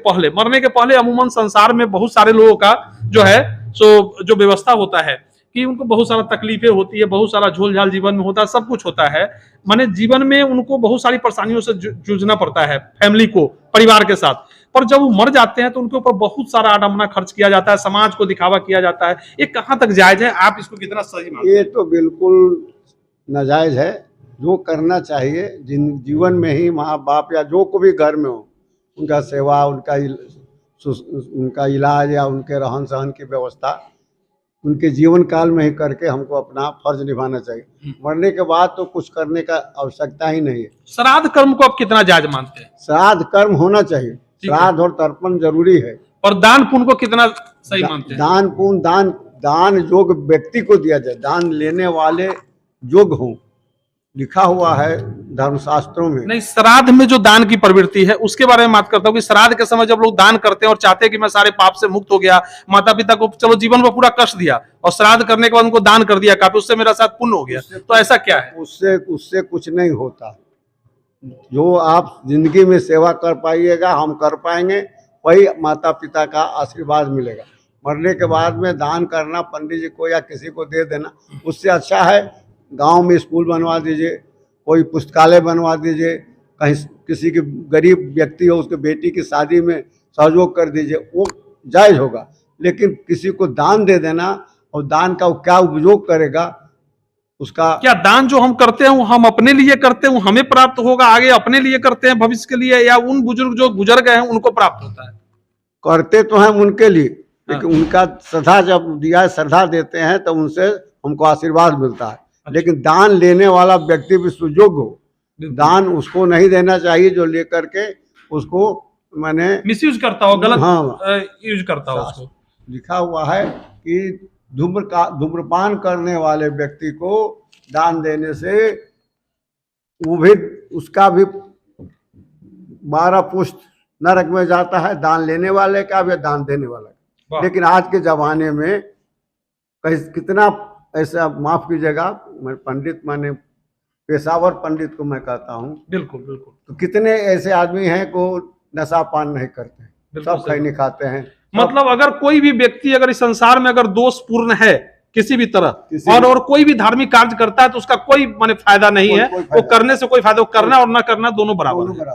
पहले अमूमन संसार में बहुत सारे लोगों का जो है सो जो व्यवस्था होता है कि उनको बहुत सारा तकलीफें होती है, बहुत सारा झोल झाल जीवन में होता है, सब कुछ होता है। माने जीवन में उनको बहुत सारी परेशानियों से जूझना पड़ता है, फैमिली को, परिवार के साथ। पर जब वो मर जाते हैं तो उनके ऊपर बहुत सारा आडम्बना खर्च किया जाता है, समाज को दिखावा किया जाता है। ये कहाँ तक जायज है, आप इसको कितना सही मानते हैं? ये तो बिल्कुल नाजायज है। जो करना चाहिए जीवन में ही माँ बाप या जो को भी घर में हो, उनका सेवा, उनका इलाज या उनके रहन सहन की व्यवस्था उनके जीवन काल में ही करके हमको अपना फर्ज निभाना चाहिए। मरने के बाद तो कुछ करने का आवश्यकता ही नहीं है। श्राद्ध कर्म को आप कितना जायज मानते हैं? श्राद्ध कर्म होना चाहिए, श्राद्ध और तर्पण जरूरी है। और दान पुण्य को कितना सही मानते हैं? दान पुण्य, दान योग्य व्यक्ति को दिया जाए, दान लेने वाले योग्य हों, लिखा हुआ है धर्मशास्त्रों में। नहीं, श्राद्ध में जो दान की प्रवृत्ति है उसके बारे में बात करता हूँ कि श्राद्ध के समय जब लोग दान करते हैं और चाहते हैं कि मैं सारे पाप से मुक्त हो गया, माता पिता को चलो जीवन में पूरा कष्ट दिया और श्राद्ध करने के बाद उनको दान कर दिया काफी, उससे मेरा साथ पुण्य हो गया, तो ऐसा क्या है? उससे कुछ नहीं होता। जो आप जिंदगी में सेवा कर पाइएगा, हम कर पाएंगे, वही माता पिता का आशीर्वाद मिलेगा। मरने के बाद में दान करना पंडित जी को या किसी को दे देना, उससे अच्छा है गांव में स्कूल बनवा दीजिए, कोई पुस्तकालय बनवा दीजिए, कहीं किसी की गरीब व्यक्ति हो उसके बेटी की शादी में सहयोग कर दीजिए, वो जायज होगा। लेकिन किसी को दान दे देना और दान का वो क्या उपयोग करेगा उसका, क्या दान जो हम करते हैं वो हम अपने लिए करते हैं, वो हमें प्राप्त होगा आगे, अपने लिए करते हैं भविष्य के लिए, या उन बुजुर्ग जो गुजर गए हैं उनको प्राप्त होता है? करते तो हम उनके लिए, लेकिन उनका श्रद्धा जब दिया, श्रद्धा देते हैं तो उनसे हमको आशीर्वाद मिलता है। लेकिन दान लेने वाला व्यक्ति भी सुयोग्य हो, दान उसको नहीं देना चाहिए जो लेकर के उसको मैंने मिसयूज करता हो, गलत यूज करता हो उसको। लिखा हुआ है कि धूम्रपान करने वाले व्यक्ति को दान देने से वो भी, उसका भी 12 पुष्ट नरक में जाता है, दान लेने वाले का भी, दान देने वाला का। लेकिन आज के जमाने में कितना ऐसा, माफ कीजिएगा मैं पंडित माने पेशावर पंडित को मैं कहता हूँ, बिल्कुल बिल्कुल, तो कितने ऐसे आदमी हैं को नशा पान नहीं करते हैं, सब खैनी खाते हैं। मतलब अगर कोई भी व्यक्ति अगर इस संसार में अगर दोषपूर्ण है किसी भी तरह और कोई भी धार्मिक कार्य करता है तो उसका कोई माने फायदा नहीं है, वो करने से कोई फायदा, करना और ना करना दोनों बराबर है।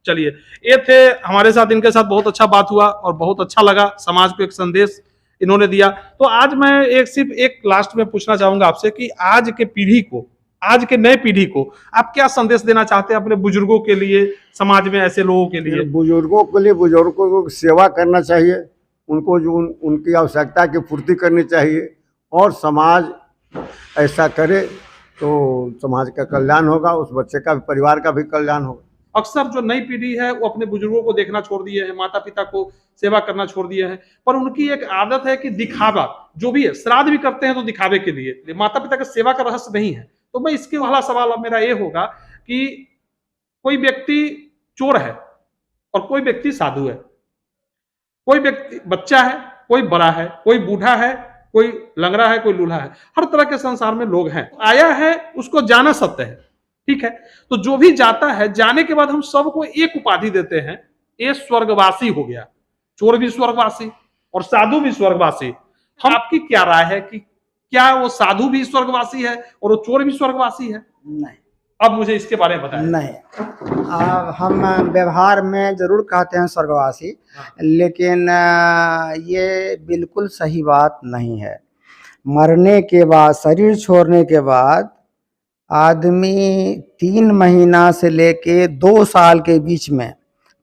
चलिए, ये थे हमारे साथ, इनके साथ बहुत अच्छा बात हुआ और बहुत अच्छा लगा, समाज को एक संदेश इन्होंने दिया। तो आज मैं सिर्फ एक लास्ट में पूछना चाहूंगा आपसे कि आज के पीढ़ी को, आज के नए पीढ़ी को आप क्या संदेश देना चाहते हैं अपने बुजुर्गों के लिए, समाज में ऐसे लोगों के लिए? बुजुर्गों के लिए बुजुर्गों को सेवा करना चाहिए, उनको जो उनकी आवश्यकता की पूर्ति करनी चाहिए, और समाज ऐसा करे तो समाज का कल्याण होगा, उस बच्चे का भी, परिवार का भी कल्याण होगा। अक्सर जो नई पीढ़ी है वो अपने बुजुर्गों को देखना छोड़ दिए हैं, माता पिता को सेवा करना छोड़ दिए हैं, पर उनकी एक आदत है कि दिखावा जो भी है, श्राद्ध भी करते हैं तो दिखावे के लिए, माता पिता का सेवा का रहस्य नहीं है। तो मैं इसके वाला सवाल अब मेरा ये होगा कि कोई व्यक्ति चोर है और कोई व्यक्ति साधु है, कोई व्यक्ति बच्चा है, कोई बड़ा है, कोई बूढ़ा है, कोई लंगड़ा है, कोई लूल्हा है, हर तरह के संसार में लोग हैं। आया है उसको जाना सत्य है, ठीक है। तो जो भी जाता है, जाने के बाद हम सबको एक उपाधि देते हैं, ये स्वर्गवासी हो गया। चोर भी स्वर्गवासी और साधु भी स्वर्गवासी। हम आपकी क्या राय है कि क्या वो साधु भी स्वर्गवासी है और वो चोर भी स्वर्गवासी है? नहीं, अब मुझे इसके बारे में बताएं। नहीं, हम व्यवहार में जरूर कहते हैं स्वर्गवासी, लेकिन ये बिल्कुल सही बात नहीं है। मरने के बाद, शरीर छोड़ने के बाद आदमी 3 महीना से लेके 2 साल के बीच में,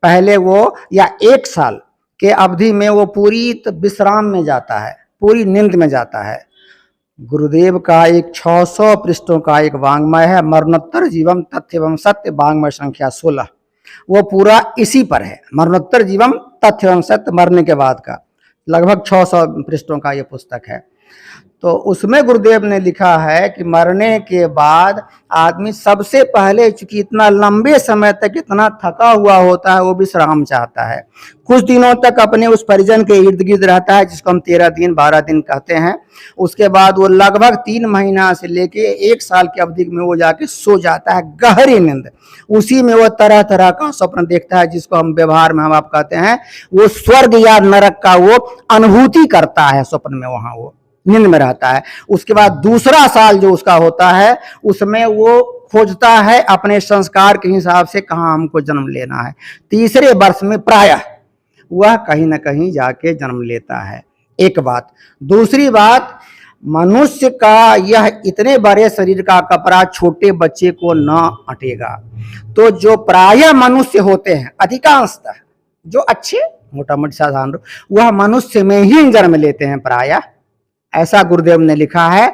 पहले वो या 1 साल के अवधि में वो पूरी विश्राम में जाता है, पूरी नींद में जाता है। गुरुदेव का एक 600 पृष्ठों का एक वाङ्मय है, मरणोत्तर जीवम तथ्य एवं सत्य, वाङ्मय संख्या 16। वो पूरा इसी पर है, मरणोत्तर जीवम तथ्य एवं सत्य, मरने के बाद का लगभग 600 पृष्ठों का ये पुस्तक है। तो उसमें गुरुदेव ने लिखा है कि मरने के बाद आदमी सबसे पहले, चूंकि इतना लंबे समय तक इतना थका हुआ होता है, वो विश्राम चाहता है। कुछ दिनों तक अपने उस परिजन के इर्द गिर्द रहता है, जिसको हम 13 दिन 12 दिन कहते हैं। उसके बाद वो लगभग 3 महीना से लेके 1 साल की अवधि में वो जाके सो जाता है, गहरी नींद। उसी में वो तरह तरह का स्वप्न देखता है, जिसको हम व्यवहार में हम आप कहते हैं, वो स्वर्ग या नरक का वो अनुभूति करता है स्वप्न में, वहां वो नींद में रहता है। उसके बाद दूसरा साल जो उसका होता है, उसमें वो खोजता है अपने संस्कार के हिसाब से कहाँ हमको जन्म लेना है। तीसरे वर्ष में प्रायः वह कहीं ना कहीं जाके जन्म लेता है। एक बात। दूसरी बात, मनुष्य का यह इतने बड़े शरीर का कपड़ा छोटे बच्चे को न अटेगा। तो जो प्रायः मनुष्य होते हैं, अधिकांशतः जो अच्छे मोटा मोटी साधारण, वह मनुष्य में ही जन्म लेते हैं प्रायः, ऐसा गुरुदेव ने लिखा है।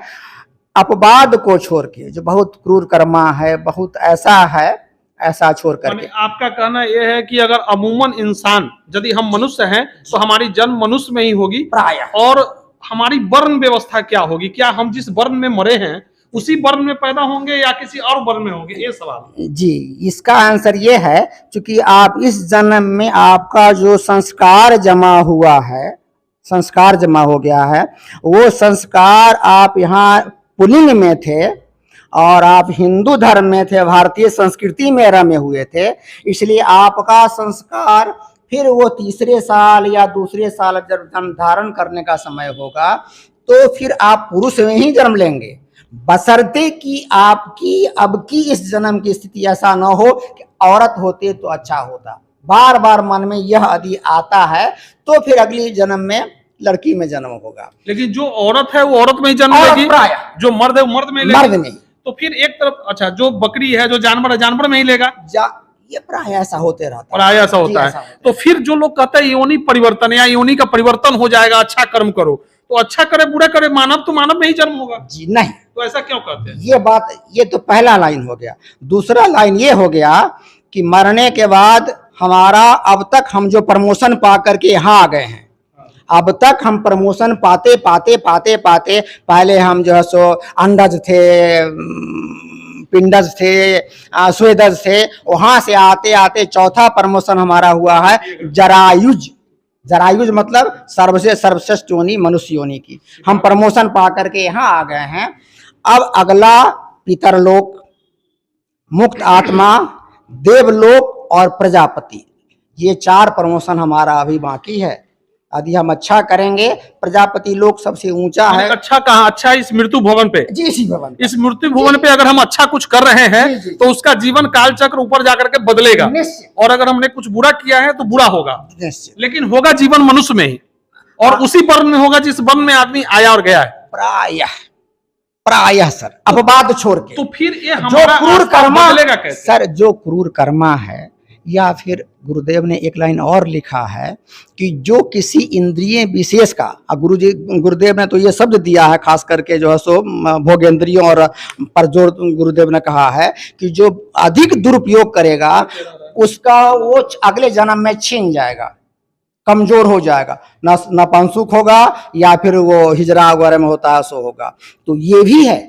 अपवाद को छोड़ के, जो बहुत क्रूर कर्मा है, बहुत ऐसा है, ऐसा छोड़ करके। आपका कहना यह है कि अगर अमूमन इंसान, यदि हम मनुष्य हैं तो हमारी जन्म मनुष्य में ही होगी प्रायः, और हमारी वर्ण व्यवस्था क्या होगी? क्या हम जिस वर्ण में मरे हैं उसी वर्ण में पैदा होंगे या किसी और वर्ण में होंगे? ये सवाल जी। इसका आंसर ये है, क्योंकि आप इस जन्म में आपका जो संस्कार जमा हुआ है, संस्कार जमा हो गया है, वो संस्कार आप यहाँ पुलिंग में थे और आप हिंदू धर्म में थे, भारतीय संस्कृति में रमे हुए थे, इसलिए आपका संस्कार फिर वो तीसरे साल या दूसरे साल जब जन्म धारण करने का समय होगा तो फिर आप पुरुष में ही जन्म लेंगे, बशर्ते कि आपकी अब की इस जन्म की स्थिति ऐसा न हो कि औरत होते तो अच्छा होता। बार बार मन में यह यदि आता है तो फिर अगली जन्म में लड़की में जन्म होगा। लेकिन जो औरत है वो औरत में ही जन्म लेगी, जो मर्द है वो मर्द में लेगी, मर्द में। तो फिर एक तरफ, अच्छा, जो बकरी है, जो जानवर है, जानवर में ही लेगा। ये प्राय ऐसा होते रहता है, प्राय ऐसा होता है। तो फिर जो लोग कहते हैं योनि परिवर्तन या योनि का परिवर्तन हो जाएगा, अच्छा कर्म करो, तो अच्छा करे बुरा करे, मानव तो मानव में ही जन्म होगा। जी नहीं, तो ऐसा क्यों कहते हैं? ये बात, ये तो पहला लाइन हो गया। दूसरा लाइन ये हो गया कि मरने के बाद हमारा, अब तक हम जो प्रमोशन पा करके यहाँ आ गए हैं, अब तक हम प्रमोशन पाते पाते पाते पाते, पहले हम जो है सो अंडज थे, पिंडज थे, स्वेदज थे, वहां से आते आते चौथा प्रमोशन हमारा हुआ है जरायुज। जरायुज मतलब सर्वश्रेष्ठ योनि, मनुष्य योनि की हम प्रमोशन पा करके यहाँ आ गए हैं। अब अगला पितरलोक, मुक्त आत्मा, देवलोक और प्रजापति, ये 4 प्रमोशन हमारा अभी बाकी है। यदि हम अच्छा करेंगे, प्रजापति लोक सबसे ऊंचा है। अच्छा कहाँ? अच्छा इस मृत्यु भवन पे? जी, इसी भवन। इस मृत्यु भवन पे अगर हम अच्छा कुछ कर रहे हैं तो उसका जीवन काल चक्र ऊपर जाकर के बदलेगा, और अगर हमने कुछ बुरा किया है तो बुरा होगा, लेकिन होगा जीवन मनुष्य में ही, और उसी वर्ण में होगा जिस वर्ण में आदमी आया और गया है। प्रायः सर, अपवाद छोड़ के। तो फिर ये जो क्रूर कर्मा, सर जो क्रूर कर्मा है, या फिर गुरुदेव ने एक लाइन और लिखा है कि जो किसी इंद्रिय विशेष का, गुरुदेव ने तो ये शब्द दिया है खास करके जो है सो भोगेंद्रियों और पर जोर गुरुदेव ने कहा है कि जो अधिक दुरुपयोग करेगा उसका वो अगले जन्म में छीन जाएगा, कमजोर हो जाएगा, नपुंसक होगा या फिर वो हिजरा वगैरह में होता है सो होगा। तो ये भी है,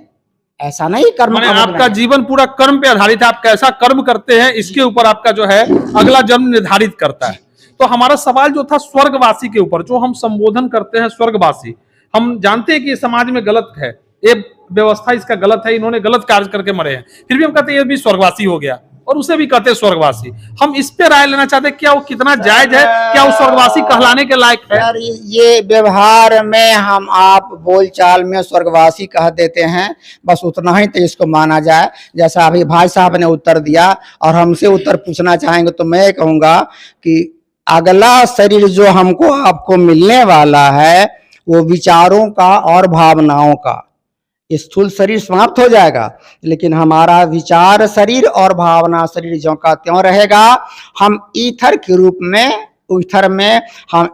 ऐसा नहीं कर्म माने आपका जीवन पूरा कर्म पे आधारित है, आप कैसा कर्म करते हैं इसके ऊपर आपका जो है अगला जन्म निर्धारित करता है। तो हमारा सवाल जो था स्वर्गवासी के ऊपर, जो हम संबोधन करते हैं स्वर्गवासी, हम जानते हैं कि ये समाज में गलत है, ये व्यवस्था इसका गलत है, इन्होंने गलत कार्य करके मरे हैं, फिर भी हम कहते हैं ये भी स्वर्गवासी हो गया और उसे भी कहते हैं स्वर्गवासी। हम इस पे राय लेना चाहते हैं, क्या वो कितना जायज है, क्या वो स्वर्गवासी कहलाने के लायक है? यार ये व्यवहार में हम आप बोलचाल में स्वर्गवासी कह देते हैं, बस उतना ही तो इसको माना जाए। जैसा अभी भाई साहब ने उत्तर दिया और हमसे उत्तर पूछना चाहेंगे तो मैं कहूँगा कि अगला शरीर जो हमको आपको मिलने वाला है वो विचारों का और भावनाओं का, स्थूल शरीर समाप्त हो जाएगा लेकिन हमारा विचार शरीर और भावना शरीर ज्यों का त्यों रहेगा। हम ईथर के रूप में, ईथर में हम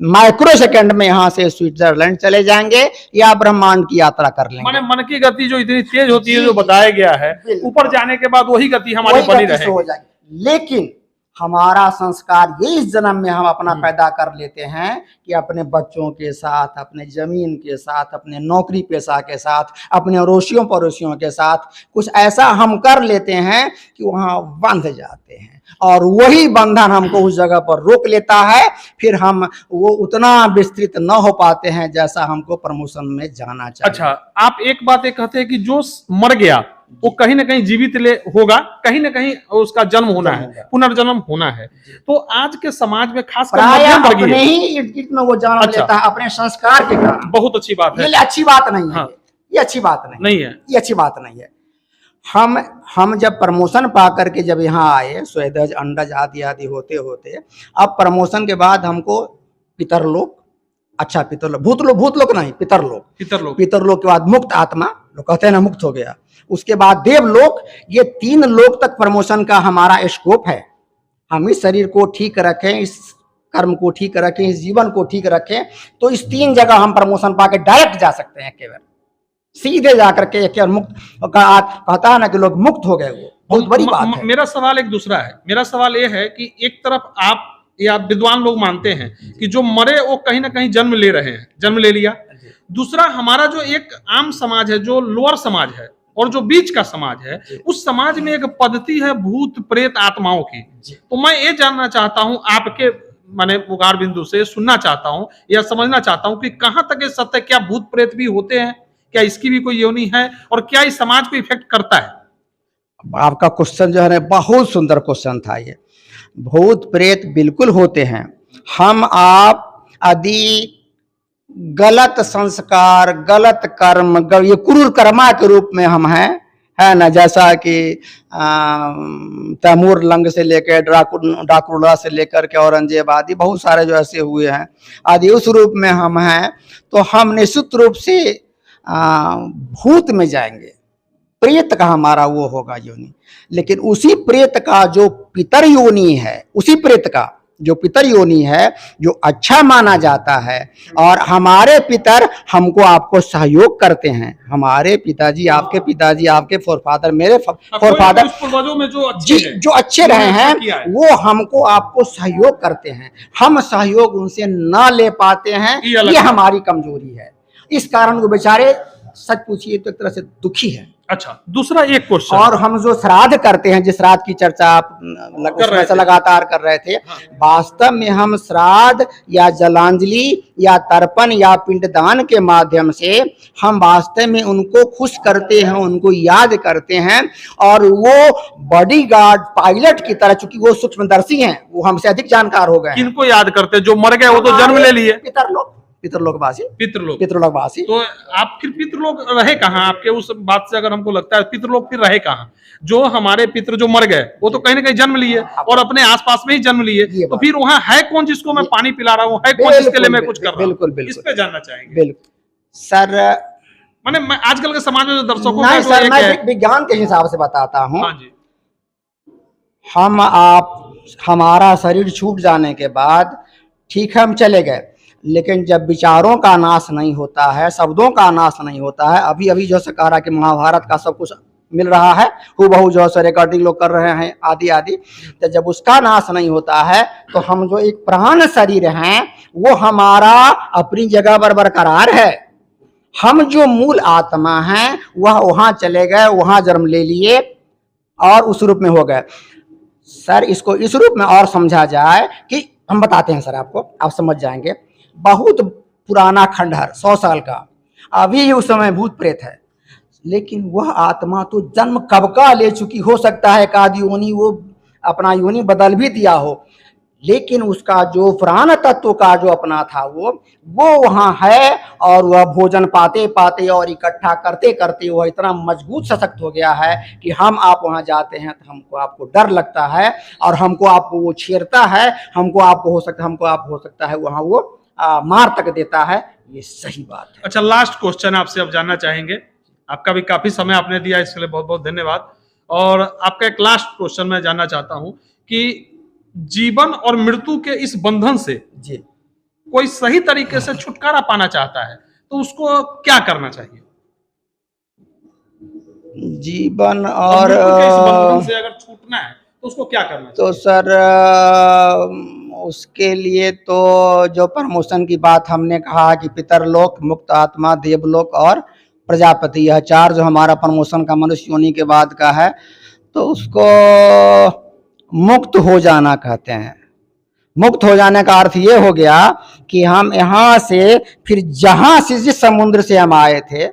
माइक्रो सेकंड में यहाँ से स्विट्जरलैंड चले जाएंगे या ब्रह्मांड की यात्रा कर लेंगे। माने मन की गति जो इतनी तेज होती है, जो बताया गया है, ऊपर जाने के बाद वही गति हमारी बनी रहेगी। लेकिन हमारा संस्कार ये इस जन्म में हम अपना पैदा कर लेते हैं कि अपने बच्चों के साथ, अपने जमीन के साथ, अपने नौकरी पेशा के साथ, अपने अड़ोसियों पड़ोसियों के साथ कुछ ऐसा हम कर लेते हैं कि वहाँ बंध जाते हैं और वही बंधन हमको उस जगह पर रोक लेता है। फिर हम वो उतना विस्तृत न हो पाते हैं जैसा हमको प्रमोशन में जाना चाहिए। अच्छा, आप एक बात ये कहते हैं कि जो मर गया वो कहीं ना कहीं जीवित होगा, कहीं ना कहीं उसका जन्म होना है, पुनर्जन्म होना है। तो आज के समाज में खासकर अपने ही इर्द में वो जन्म लेता है अपने संस्कार के कारण। बहुत अच्छी बात है, ये अच्छी बात नहीं है, ये अच्छी बात नहीं है, ये अच्छी बात नहीं है। हम जब प्रमोशन पा करके जब यहाँ आए, स्वेदज अंडज आदि आदि होते होते अब प्रमोशन के बाद हमको पितरलोक, अच्छा पितरलोक, भूतलोक नहीं, पितरलोक के बाद मुक्त आत्मा, लोग कहते हैं ना मुक्त हो गया, उसके बाद देवलोक, ये 3 लोक तक प्रमोशन का हमारा स्कोप है। हम इस शरीर को ठीक रखें, इस कर्म को ठीक रखें, इस जीवन को ठीक रखें तो इस 3 जगह हम प्रमोशन पाके डायरेक्ट जा सकते हैं, केवल सीधे जाकर के मुक्त कहता है ना कि लोग मुक्त हो गए, वो बहुत बड़ी बात है। मेरा सवाल एक दूसरा है, मेरा सवाल ये है कि एक तरफ आप या विद्वान लोग मानते हैं कि जो मरे वो कहीं ना कहीं जन्म ले रहे हैं, जन्म ले लिया। दूसरा हमारा जो एक आम समाज है, जो लोअर समाज है और जो बीच का समाज है, उस समाज में एक पद्धति है भूत प्रेत आत्माओं की। तो मैं ये जानना चाहता हूं, आपके माने उगार बिंदु से सुनना चाहता हूं या समझना चाहता हूं कि कहां तक ये सत्य, क्या भूत प्रेत भी होते हैं, क्या इसकी भी कोई योनि है और क्या इस समाज को इफेक्ट करता है? आपका क्वेश्चन जो है बहुत सुंदर क्वेश्चन था ये। भूत प्रेत बिल्कुल होते हैं। हम आप यदि गलत संस्कार, गलत कर्म, ये क्रूर कर्मा के रूप में हम हैं, है ना, जैसा कि तैमूर लंग से लेकर ड्राकुला से लेकर के औरंगजेब आदि बहुत सारे जो ऐसे हुए हैं आदि, उस रूप में हम हैं तो हम निश्चित रूप से भूत में जाएंगे, प्रेत का हमारा वो होगा योनि। लेकिन उसी प्रेत का जो पितर योनि है, उसी प्रेत का जो पितर योनि है, जो अच्छा माना जाता है, और हमारे पितर हमको आपको सहयोग करते हैं, हमारे पिताजी, आपके पिताजी, आपके फोरफादर, मेरे फोरफादर जो अच्छे रहे हैं वो हमको आपको सहयोग करते हैं। हम सहयोग उनसे ना ले पाते हैं, ये हमारी कमजोरी है। इस कारण वो बेचारे सच पूछिए तो एक तरह से दुखी है। अच्छा, दूसरा एक क्वेश्चन, और हम जो श्राद्ध करते हैं, जिस श्राद्ध की चर्चा आप लगातार कर रहे थे, वास्तव में हम श्राद्ध या जलांजलि या तर्पण या पिंडदान के माध्यम से हम वास्तव में उनको खुश करते हैं, उनको याद करते हैं। और वो बॉडीगार्ड पायलट की तरह, चूंकि वो सूक्ष्मदर्शी हैं, वो हमसे अधिक जानकार हो गए। किनको याद करते हैं? जो मर गए वो तो जन्म ले लिए, पितरलोकवासी। तो आप फिर पितरलोक रहे कहाँ? आपके उस बात से अगर हमको लगता है पितरलोक फिर रहे कहाँ? जो हमारे पितर जो मर गए वो तो कहीं ना कहीं जन्म लिए और अपने आसपास में ही जन्म लिए, तो फिर वहाँ है कौन जिसको मैं पानी पिला रहा हूँ, है कौन जिसके लिए मैं कुछ कर रहा हूँ? इस पे जानना चाहेंगे। बिल्कुल सर, मैंने आजकल के समाज में जो दर्शकों मैं विज्ञान के हिसाब से बताता हूँ। हम आप हमारा शरीर छूट जाने के बाद ठीक है हम चले गए, लेकिन जब विचारों का नाश नहीं होता है, शब्दों का नाश नहीं होता है, अभी अभी जो से कह रहा कि महाभारत का सब कुछ मिल रहा है, हूबहू जो है रिकॉर्डिंग लोग कर रहे हैं आदि आदि, तो जब उसका नाश नहीं होता है तो हम जो एक प्राण शरीर हैं वो हमारा अपनी जगह पर बरकरार है। हम जो मूल आत्मा हैं वह वहाँ चले गए, वहाँ जन्म ले लिए और उस रूप में हो गए। सर इसको इस रूप में और समझा जाए कि हम बताते हैं सर आपको, आप समझ जाएंगे। बहुत पुराना खंडहर 100 साल का, अभी उस समय भूत प्रेत है, लेकिन वह आत्मा तो जन्म कब का ले चुकी, हो सकता है एक योनि वो अपना योनि बदल भी दिया हो, लेकिन उसका जो प्राण तत्व का जो अपना था वो वहाँ है, और वह भोजन पाते पाते और इकट्ठा करते करते वह इतना मजबूत सशक्त हो गया है कि हम आप वहाँ जाते हैं तो हमको आपको डर लगता है, और हमको आपको वो छेड़ता है, हमको आपको हो सकता है वहाँ वो मार तक देता है। ये सही बात है। अच्छा, लास्ट क्वेश्चन आपसे अब जानना चाहेंगे, आपका भी काफी समय आपने दिया, इसके लिए बहुत बहुत धन्यवाद। और आपका एक लास्ट क्वेश्चन मैं जानना चाहता हूं कि जीवन और मृत्यु के इस बंधन से जी कोई सही तरीके से छुटकारा पाना चाहता है तो उसको क्या करना चाहिए? जीवन और मृत्यु के इस बंधन से अगर छूटना है तो उसको क्या करना चाहिए? तो सर उसके लिए तो जो प्रमोशन की बात हमने कहा कि पितरलोक, मुक्त आत्मा, देवलोक और प्रजापति, यह 4 जो हमारा प्रमोशन का मनुष्य योनि के बाद का है, तो उसको मुक्त हो जाना कहते हैं। मुक्त हो जाने का अर्थ ये हो गया कि हम यहाँ से फिर जहाँ से जिस समुद्र से हम आए थे,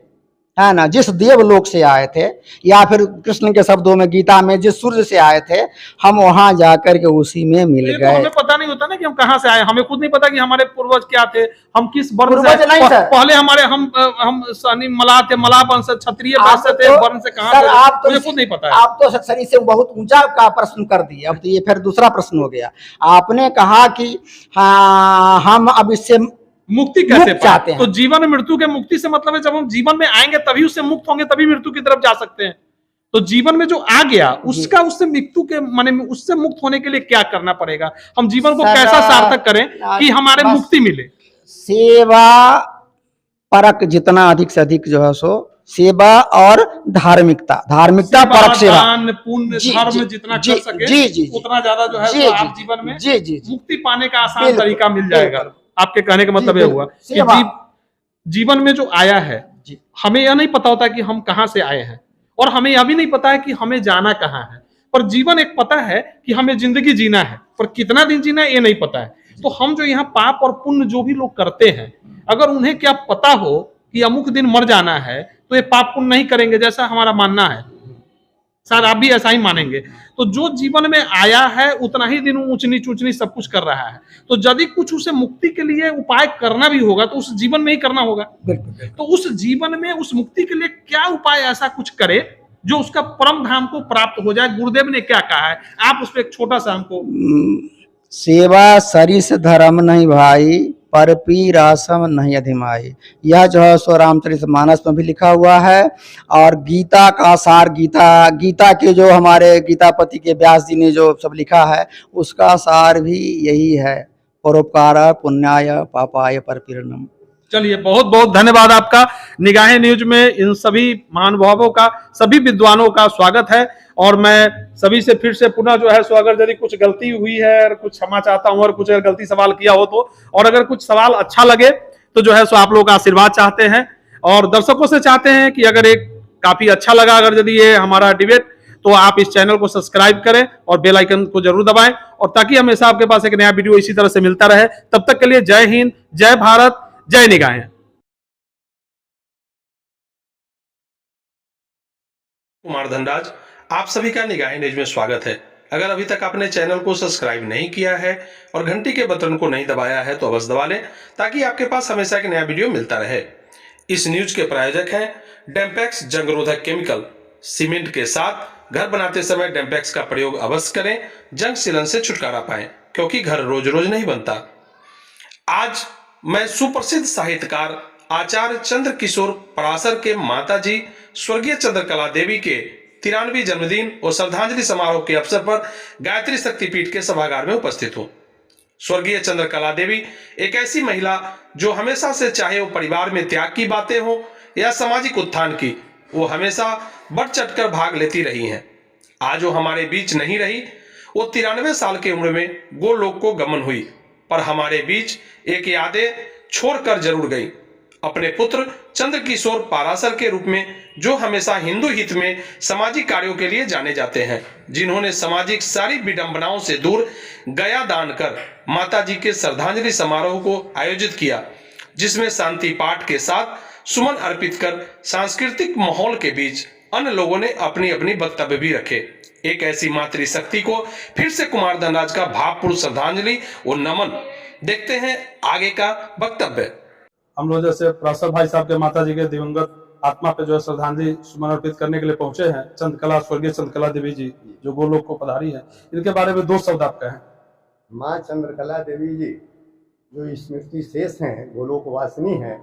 है ना, जिस देवलोक से आए थे, या फिर कृष्ण के शब्दों में गीता में जिस सूर्य से आए थे, हम वहां जाकर के उसी में मिल गए। तो हमें पता नहीं होता ना कि हम कहाँ से आए, हमें खुद नहीं पता कि हमारे पूर्वज क्या थे, हम किस वर्ण से नहीं सर, पहले हमारे हम सनी मलाह थे, मलाह वंश से, क्षत्रिय वंश से थे, वर्ण से कहाँ थे, आप तो मुझे खुद नहीं पता है। आप तो सर इससे बहुत ऊंचा का प्रश्न कर दिए। अब तो ये फिर दूसरा प्रश्न हो गया। आपने कहा कि हाँ हम अब इससे मुक्ति कैसे चाहते हैं? तो जीवन और मृत्यु के मुक्ति से मतलब है जब हम जीवन में आएंगे तभी उससे मुक्त होंगे, तभी मृत्यु की तरफ जा सकते हैं। तो जीवन में जो आ गया उसका उससे मृत्यु के माने में उससे मुक्त होने के लिए क्या करना पड़ेगा? हम जीवन को कैसा सार्थक करें कि हमारे मुक्ति मिले? सेवा परक जितना अधिक से अधिक जो है सो सेवा और धार्मिकता परक सेवा, दान पुण्य धर्म जितना कर सके उतना ज्यादा जो है आप जीवन में मुक्ति पाने का आसान तरीका मिल जाएगा। आपके कहने का मतलब यह हुआ कि जीवन में जो आया है हमें यह नहीं पता होता कि हम कहां से आए हैं, और हमें यह भी नहीं पता है कि हमें जाना कहां है, पर जीवन एक पता है कि हमें जिंदगी जीना है, पर कितना दिन जीना है ये नहीं पता है। तो हम जो यहाँ पाप और पुण्य जो भी लोग करते हैं, अगर उन्हें क्या पता हो कि अमुक दिन मर जाना है तो ये पाप पुण्य नहीं करेंगे, जैसा हमारा मानना है। शायद आप भी ऐसा ही मानेंगे। तो जो जीवन में आया है उतना ही दिन ऊंच नीच सब कुछ कर रहा है, तो यदि कुछ उसे मुक्ति के लिए उपाय करना भी होगा तो उस जीवन में ही करना होगा। तो उस जीवन में उस मुक्ति के लिए क्या उपाय ऐसा कुछ करे जो उसका परम धाम को प्राप्त हो जाए? गुरुदेव ने क्या कहा है, आप उस पर एक छोटा सा हमको। सेवा सरिस धर्म नहीं भाई, पर पी रासम नहीं अधिमाई, यह जो है सो रामचरितमानस में भी लिखा हुआ है। और गीता का सार, गीता के जो हमारे गीतापति के व्यास जी ने जो सब लिखा है उसका सार भी यही है, परोपकार पुण्याय पापाय परपीड़नम। चलिए, बहुत बहुत धन्यवाद आपका। निगाहें न्यूज में इन सभी महानुभावों का, सभी विद्वानों का स्वागत है, और मैं सभी से फिर से पुनः जो है सो अगर यदि कुछ गलती हुई है और कुछ क्षमा चाहता हूं, और कुछ अगर गलती सवाल किया हो तो, और अगर कुछ सवाल अच्छा लगे तो जो है सो आप लोग का आशीर्वाद चाहते हैं, और दर्शकों से चाहते हैं कि अगर एक काफी अच्छा लगा अगर यदि ये हमारा डिबेट, तो आप इस चैनल को सब्सक्राइब करें और बेल आइकन को जरूर दबाएं, और ताकि हमेशा आपके पास एक नया वीडियो इसी तरह से मिलता रहे। तब तक के लिए जय हिंद, जय भारत, जय निगाहें। कुमार धनराज, आप सभी का निगाहें न्यूज में स्वागत है। अगर अभी तक आपने चैनल को सब्सक्राइब नहीं किया है और घंटी के बटन को नहीं दबाया है तो अवश्य दबा लें, ताकि आपके पास हमेशा एक नया वीडियो मिलता रहे। इस न्यूज के प्रायोजक हैं डेम्पैक्स जंगरोधक केमिकल। सीमेंट के साथ घर बनाते समय डेम्पैक्स का प्रयोग अवश्य करें, जंग सीलन से छुटकारा पाएं, क्योंकि घर रोज रोज नहीं बनता। आज मैं सुप्रसिद्ध साहित्यकार आचार्य चंद्र किशोर पराशर के माताजी स्वर्गीय चंद्रकला देवी के 93वीं जन्मदिन और श्रद्धांजलि समारोह के अवसर पर गायत्री शक्तिपीठ के सभागार में उपस्थित हो। स्वर्गीय चंद्रकला देवी एक ऐसी महिला जो हमेशा से, चाहे वो परिवार में त्याग की बातें हो या सामाजिक उत्थान की, वो हमेशा बढ़ चढ़कर भाग लेती रही हैं। आज वो हमारे बीच नहीं रही। वो 93 साल की उम्र में गोलोक को गमन हुई, पर हमारे बीच एक यादें छोड़कर जरूर गई। अपने पुत्र चंद्रकिशोर पाराशर के रूप में, जो हमेशा हिंदू हित में सामाजिक कार्यों के लिए जाने जाते हैं, जिन्होंने सामाजिक सारी विडंबनाओं से दूर गया दान कर माता जी के श्रद्धांजलि समारोह को आयोजित किया, जिसमें शांति पाठ के साथ सुमन अर्पित कर सांस्कृतिक माहौल के बीच अन्य लोगों ने अपनी अपनी वक्तव्य भी रखे। एक ऐसी मातृशक्ति को फिर से कुमार धनराज का भावपूर्ण श्रद्धांजलि और नमन। देखते हैं आगे का वक्तव्य। हम लोग जैसे पाराशर भाई साहब के माता जी के दिवंगत आत्मा पे जो है श्रद्धांजलि सुमन अर्पित करने के लिए पहुंचे हैं, चंद्रकला, स्वर्गीय चंद्रकला देवी जी जो गोलोक को पधारी है, इनके बारे में 2 शब्द आप कहें। माँ चंद्रकला देवी जी जो स्मृति शेष हैं, गोलोक वासिनी हैं,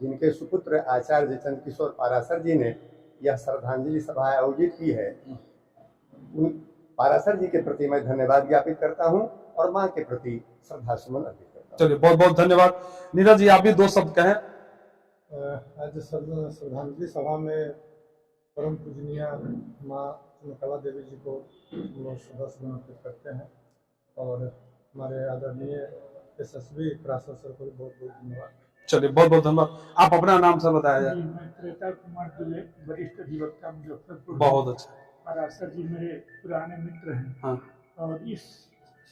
जिनके सुपुत्र आचार्य चंद्रकिशोर पाराशर जी ने यह श्रद्धांजलि सभा आयोजित की है, उन पाराशर जी के प्रति मैं धन्यवाद ज्ञापित करता हूं और मां के प्रति श्रद्धा सुमन अर्पित करता हूं। चलिए, बहुत बहुत धन्यवाद। नीरज जी, आप भी 2 शब्द कहें। आज श्रद्धांजलि सभा में परम पूजनीय माँ चंद्रकला देवी जी को श्रद्धा सुमन अर्पित करते हैं और हमारे आदरणीय यशस्वी पाराशर सर को बहुत बहुत धन्यवाद। चलिए, बहुत बहुत धन्यवाद। आप अपना नाम सर बताया जाए। मैं त्रेता कुमार दुले, वरिष्ठ अधिवक्ता मुजफ्फरपुर। बहुत अच्छा। पाराशर जी मेरे पुराने मित्र हैं। हाँ। और इस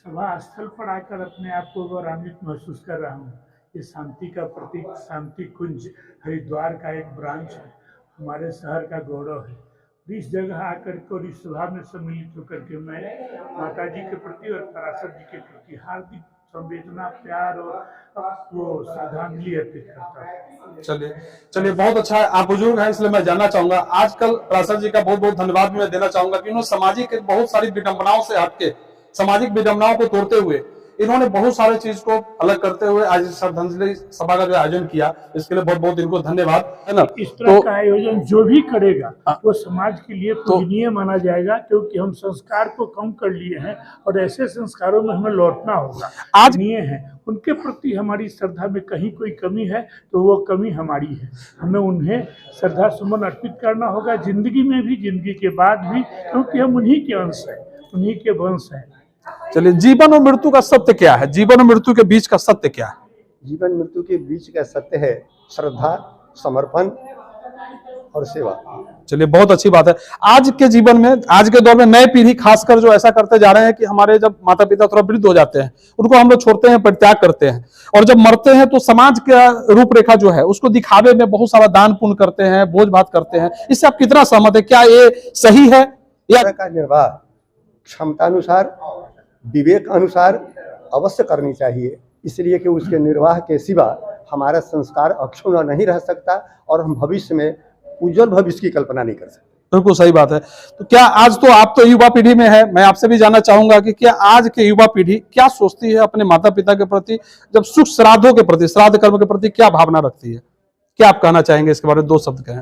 सभा स्थल पर आकर अपने आप को गौरवान्वित महसूस कर रहा हूँ। ये शांति का प्रतीक, शांति कुंज हरिद्वार का एक ब्रांच है, हमारे शहर का गौरव है। इस जगह आकर के और इस सभा में सम्मिलित होकर के मैं माता जी के प्रति और पाराशर जी के प्रति हार्दिक संवेदना, प्यार और वो श्रद्धांजलि अर्पित करता हूँ। चलिए, बहुत अच्छा है। आप बुजुर्ग हैं, इसलिए मैं जानना चाहूंगा, आजकल पाराशर जी का बहुत बहुत धन्यवाद भी मैं देना चाहूंगा कि उन्होंने सामाजिक बहुत सारी विडंबनाओं से हटके, सामाजिक विडंबनाओं को तोड़ते हुए इन्होंने बहुत सारे चीज को अलग करते हुए आज श्रद्धांजलि सभा का जो आयोजन किया, इसके लिए बहुत बहुत इनको धन्यवाद, है ना। इस तरह का आयोजन जो भी करेगा वो समाज के लिए पूजनीय माना जाएगा, क्योंकि हम संस्कार को कम कर लिए हैं और ऐसे संस्कारों में हमें लौटना होगा। आज हैं उनके प्रति हमारी श्रद्धा में कहीं कोई कमी है तो वो कमी हमारी है, हमें उन्हें श्रद्धा सुमन अर्पित करना होगा, जिंदगी में भी, जिंदगी के बाद भी, क्योंकि हम उन्हीं के अंश हैं, उन्हीं के वंश हैं। चलिए, जीवन और मृत्यु का सत्य क्या है? जीवन और मृत्यु के बीच का सत्य क्या है? जीवन मृत्यु के बीच का सत्य है श्रद्धा, समर्पण और सेवा। चलिए, बहुत अच्छी बात है। आज के जीवन में, आज के दौर में नई पीढ़ी खासकर जो ऐसा करते जा रहे हैं कि हमारे जब माता पिता थोड़ा वृद्ध हो जाते हैं, उनको हम लोग छोड़ते हैं, परित्याग करते हैं, और जब मरते हैं तो समाज का रूपरेखा जो है उसको दिखावे में बहुत सारा दान पुण्य करते हैं, भोज भात करते हैं। इससे आप कितना सहमत है? क्या ये सही है? या का निर्वाह क्षमता अनुसार, विवेक अनुसार अवश्य करनी चाहिए, इसलिए कि उसके निर्वाह के सिवा हमारा संस्कार अक्षुण्ण नहीं रह सकता और हम भविष्य में उज्जवल भविष्य की कल्पना नहीं कर सकते। बिल्कुल सही बात है। तो क्या आज तो आप तो युवा पीढ़ी में है, मैं आपसे भी जानना चाहूंगा कि क्या आज के युवा पीढ़ी क्या सोचती है अपने माता पिता के प्रति, जब सुख श्राद्धों के प्रति, श्राद्ध कर्म के प्रति क्या भावना रखती है? क्या आप कहना चाहेंगे इसके बारे में? 2 शब्द कहें।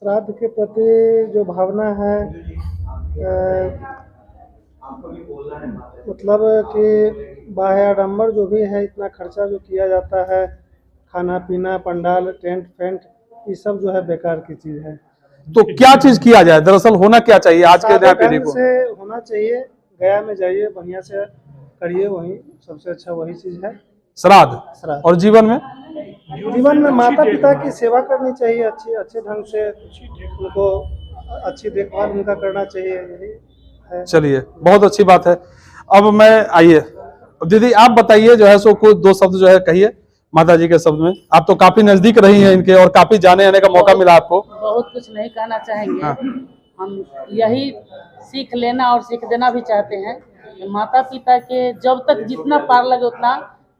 श्राद्ध के प्रति जो भावना है, मतलब कि बाह्य आडम्बर जो भी है, इतना खर्चा जो किया जाता है, खाना पीना, पंडाल, टेंट फेंट, ये सब जो है बेकार की चीज है। तो क्या चीज किया जाए? दरअसल होना क्या चाहिए आज के नया पीढ़ी को? से होना चाहिए, गया में जाइए, बढ़िया से करिए, वही सबसे अच्छा वही चीज है, श्राद्ध। और जीवन में? जीवन में माता पिता की सेवा करनी चाहिए, अच्छे ढंग से उनको अच्छी देखभाल उनका करना चाहिए, यही है। चलिए, बहुत अच्छी बात है। अब मैं आइए दीदी, आप बताइए जो है सो कुछ 2 शब्द जो है कहिए माता जी के शब्द में। आप तो काफी नजदीक रही हैं इनके और काफी जाने आने का मौका मिला आपको। बहुत कुछ नहीं कहना चाहेंगे। हम यही सीख लेना और सीख देना भी चाहते हैं कि माता पिता के जब तक जितना पार लगे उतना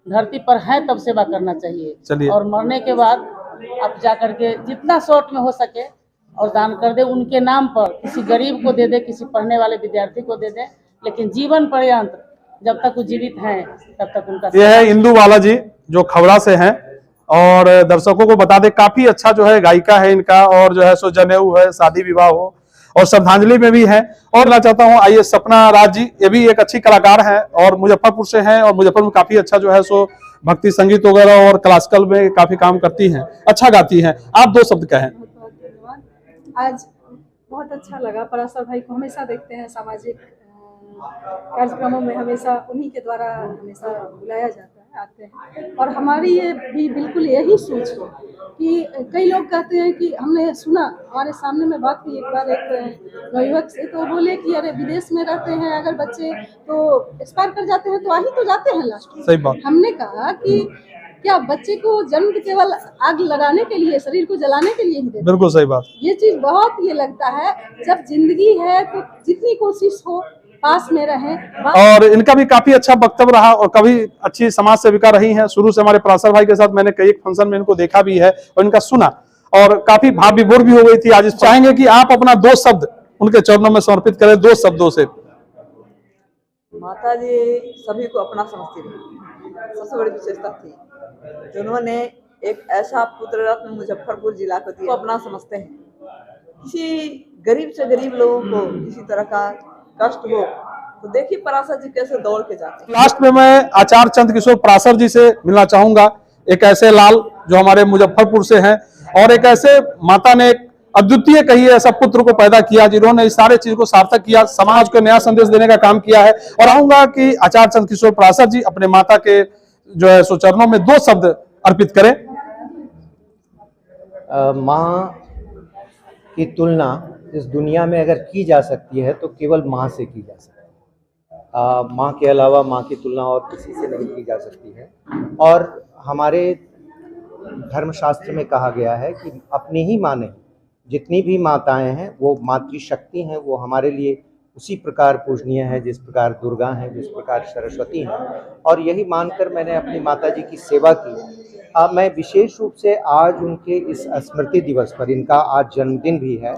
धरती पर है तब सेवा करना चाहिए, और मरने के बाद आप जाकर के जितना शॉर्ट में हो सके और दान कर दे, उनके नाम पर किसी गरीब को दे दे, किसी पढ़ने वाले विद्यार्थी को दे दे, लेकिन जीवन पर्यंत जब तक वो जीवित हैं तब तक उनका। ये है इंदू बाला जी जो खवड़ा से हैं और दर्शकों को बता दें काफी अच्छा जो है गायिका है इनका, और जो है सो जनेऊ है, शादी विवाह हो और श्रद्धांजलि में भी है। और मैं चाहता हूं आइए सपना राज जी, ये भी एक अच्छी कलाकार हैं और मुजफ्फरपुर से हैं, और मुजफ्फरपुर में काफी अच्छा जो है सो भक्ति संगीत वगैरह और क्लासिकल में काफी काम करती हैं, अच्छा गाती हैं। आप 2 शब्द कहें। आज बहुत अच्छा लगा। पराशर भाई को हमेशा देखते हैं सामाजिक कार्यक्रमों में, हमेशा उन्हीं के द्वारा हमेशा बुलाया जाता है, आते हैं। और हमारी ये भी बिल्कुल यही सोच है कि कई लोग कहते हैं कि हमने सुना, हमारे सामने में बात की एक बार एक नवयुवक से, तो बोले कि अरे विदेश में रहते हैं अगर बच्चे तो एक्सपायर कर जाते हैं तो आ ही तो जाते हैं लास्ट में। सही बात। हमने कहा कि क्या बच्चे को जन्म केवल आग लगाने के लिए, शरीर को जलाने के लिए ही देते? बिल्कुल सही बात। ये चीज बहुत ये लगता है, जब जिंदगी है तो जितनी कोशिश हो पास में रहें। और इनका भी काफी अच्छा वक्तव्य रहा और कभी अच्छी समाज सेविका रही हैं। शुरू से हमारे पराशर भाई के साथ मैंने कई फंक्शन में इनको देखा भी है और इनका सुना, और काफी भाव विभोर भी हो गई थी। आज चाहेंगे कि आप अपना 2 शब्द उनके चरणों में समर्पित करें, 2 शब्दों से। माता जी सभी को अपना समझती थी, सबसे बड़ी विशेषता थी कि उन्होंने एक ऐसा पुत्र रत्न मुजफ्फरपुर जिला को दिया, अपना समझते हैं। किसी गरीब से गरीब लोगों को किसी तरह का कष्ट हो तो देखिए पराशर जी कैसे दौड़ के जाते हैं। लास्ट में मैं आचार्य चंद्रकिशोर पराशर जी से मिलना चाहूंगा, एक ऐसे लाल जो हमारे मुजफ्फरपुर से हैं और एक ऐसे माता ने एक अद्वितीय कहिए ऐसा पुत्र को पैदा किया जिन्होंने इस सारे चीज को सार्थक किया, समाज को नया संदेश देने का काम किया है। और आऊंगा कि आचार्य चंद्रकिशोर पराशर जी अपने माता के जो है सो चरणों में 2 शब्द अर्पित करें। माँ की तुलना इस दुनिया में अगर की जा सकती है तो केवल माँ से की जा सकती है। माँ के अलावा माँ की तुलना और किसी से नहीं की जा सकती है। और हमारे धर्मशास्त्र में कहा गया है कि अपनी ही माँ ने, जितनी भी माताएं हैं वो मातृशक्ति हैं, वो हमारे लिए उसी प्रकार पूजनीय है जिस प्रकार दुर्गा हैं, जिस प्रकार सरस्वती हैं। और यही मानकर मैंने अपनी माता जी की सेवा की। मैं विशेष रूप से आज उनके इस स्मृति दिवस पर, इनका आज जन्मदिन भी है,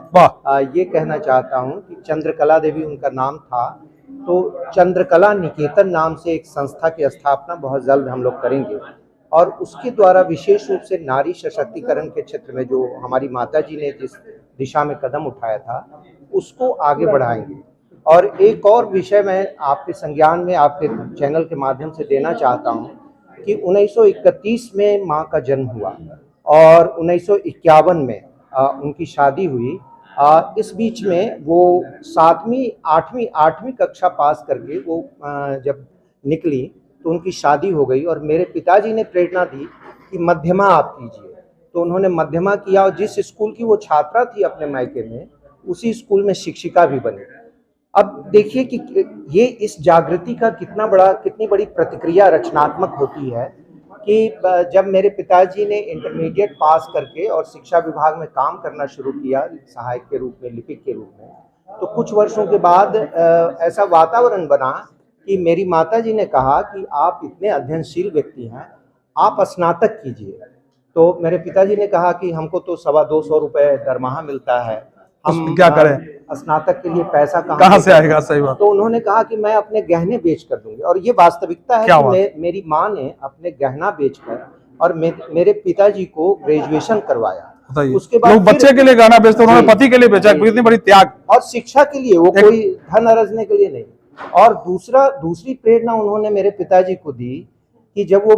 ये कहना चाहता हूँ कि चंद्रकला देवी उनका नाम था, तो चंद्रकला निकेतन नाम से एक संस्था की स्थापना बहुत जल्द हम लोग करेंगे। और उसके द्वारा विशेष रूप से नारी सशक्तिकरण के क्षेत्र में जो हमारी माता जी ने जिस दिशा में कदम उठाया था उसको आगे बढ़ाएंगे। और एक और विषय मैं आपके संज्ञान में आपके चैनल के माध्यम से देना चाहता हूँ कि 1931 में माँ का जन्म हुआ और 1951 में उनकी शादी हुई। इस बीच में वो 8वीं कक्षा पास करके वो जब निकली तो उनकी शादी हो गई। और मेरे पिताजी ने प्रेरणा दी कि मध्यमा आप कीजिए, तो उन्होंने मध्यमा किया और जिस स्कूल की वो छात्रा थी अपने मायके में, उसी स्कूल में शिक्षिका भी बनी। अब देखिए कि ये इस जागृति का कितनी बड़ी प्रतिक्रिया रचनात्मक होती है कि जब मेरे पिताजी ने इंटरमीडिएट पास करके और शिक्षा विभाग में काम करना शुरू किया सहायक के रूप में, लिपिक के रूप में, तो कुछ वर्षों के बाद ऐसा वातावरण बना कि मेरी माताजी ने कहा कि आप इतने अध्ययनशील व्यक्ति हैं, आप स्नातक कीजिए। तो मेरे पिताजी ने कहा कि हमको तो 225 रुपये दरमाहा मिलता है, हम क्या करें, स्नातक के लिए पैसा कहाँ से आएगा। सही बात। तो उन्होंने कहा कि मैं अपने गहने बेच कर दूंगी। और ये वास्तविकता है कि मेरी माँ ने अपने गहना बेचकर और मेरे पिताजी को ग्रेजुएशन करवाया। उसके बाद बच्चे के लिए गहना बेचते, उन्होंने पति के लिए बेचा, कितनी बड़ी त्याग। और शिक्षा के लिए, वो कोई धन अर्जने के लिए नहीं। और दूसरी प्रेरणा उन्होंने मेरे पिताजी को दी कि जब वो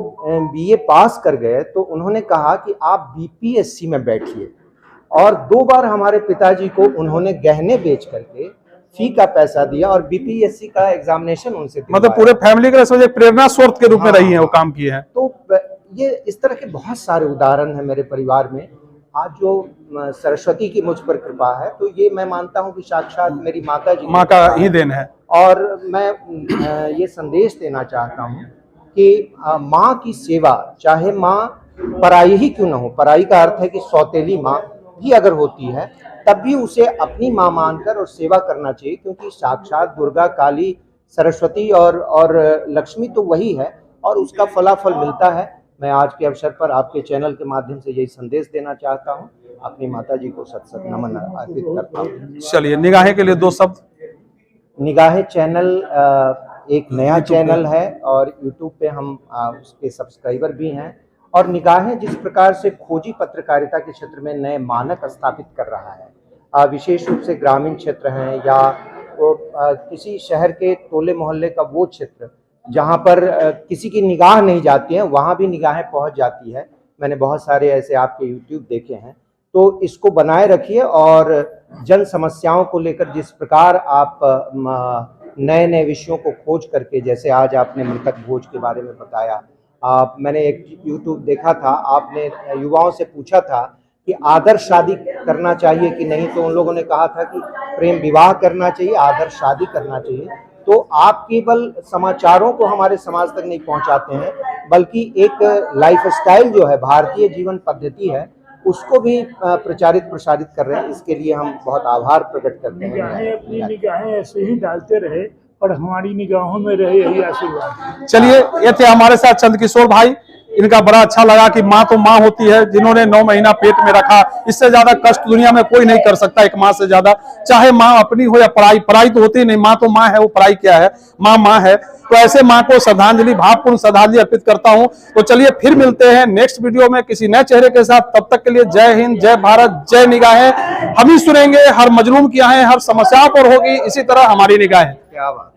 BA पास कर गए तो उन्होंने कहा कि आप BPSC में बैठिए। और 2 बार हमारे पिताजी को उन्होंने गहने बेच करके फी का पैसा दिया और BPSC का एग्जामिनेशन उनसे दिया। मतलब पूरे फैमिली के प्रेरणा स्रोत के रूप में रही है, वो काम किए हैं। तो ये इस तरह के बहुत सारे उदाहरण हैं मेरे परिवार में। आज जो सरस्वती की मुझ पर कृपा है, तो ये मैं मानता हूँ कि साक्षात मेरी माता जी, माँ का ही देन है। और मैं ये संदेश देना चाहता हूँ कि माँ की सेवा, चाहे माँ पराई ही क्यों न हो, पराई का अर्थ है कि सौतेली माँ भी अगर होती है तब भी उसे अपनी माँ मानकर और सेवा करना चाहिए, क्योंकि साक्षात दुर्गा, काली, सरस्वती और लक्ष्मी तो वही है और उसका फलाफल मिलता है। मैं आज के अवसर पर आपके चैनल के माध्यम से यही संदेश देना चाहता हूँ, अपनी माता जी को सत नमन अर्पित करता हूँ। चलिए, निगाहें के लिए 2 शब्द। निगाहें चैनल एक नया चैनल है और YouTube पे हम उसके सब्सक्राइबर भी हैं और निगाहें जिस प्रकार से खोजी पत्रकारिता के क्षेत्र में नए मानक स्थापित कर रहा है, विशेष रूप से ग्रामीण क्षेत्र हैं या किसी शहर के टोले मोहल्ले का वो क्षेत्र जहाँ पर किसी की निगाह नहीं जाती है, वहाँ भी निगाहें पहुँच जाती है। मैंने बहुत सारे ऐसे आपके YouTube देखे हैं। तो इसको बनाए रखिए और जन समस्याओं को लेकर जिस प्रकार आप नए नए विषयों को खोज करके, जैसे आज आपने मृतक भोज के बारे में बताया, मैंने एक YouTube देखा था, आपने युवाओं से पूछा था कि आदर्श शादी करना चाहिए कि नहीं, तो उन लोगों ने कहा था कि प्रेम विवाह करना चाहिए, आदर्श शादी करना चाहिए। तो आप केवल समाचारों को हमारे समाज तक नहीं पहुंचाते हैं, बल्कि एक लाइफस्टाइल जो है, भारतीय जीवन पद्धति है, उसको भी प्रचारित प्रसारित कर रहे हैं। इसके लिए हम बहुत आभार प्रकट करते हैं। निगाहें अपनी निगाहें ऐसे ही डालते रहे और हमारी निगाहों में रहे, यही आशीर्वाद। चलिए, ये थे हमारे साथ चंद्रकिशोर भाई। इनका बड़ा अच्छा लगा कि माँ तो माँ होती है, जिन्होंने 9 महीना पेट में रखा। इससे ज्यादा कष्ट दुनिया में कोई नहीं कर सकता एक माँ से ज्यादा, चाहे माँ अपनी हो या पराई। पराई तो होती नहीं, माँ तो माँ है, वो पराई क्या है, माँ माँ है। तो ऐसे माँ को श्रद्धांजलि, भावपूर्ण श्रद्धांजलि अर्पित करता हूँ। तो चलिए फिर मिलते हैं नेक्स्ट वीडियो में किसी नए चेहरे के साथ। तब तक के लिए जय हिंद, जय भारत, जय निगाहें। हम ही सुनेंगे हर मजलूम की आहें, हर समस्याओं पर होगी इसी तरह हमारी निगाहें। क्या बात।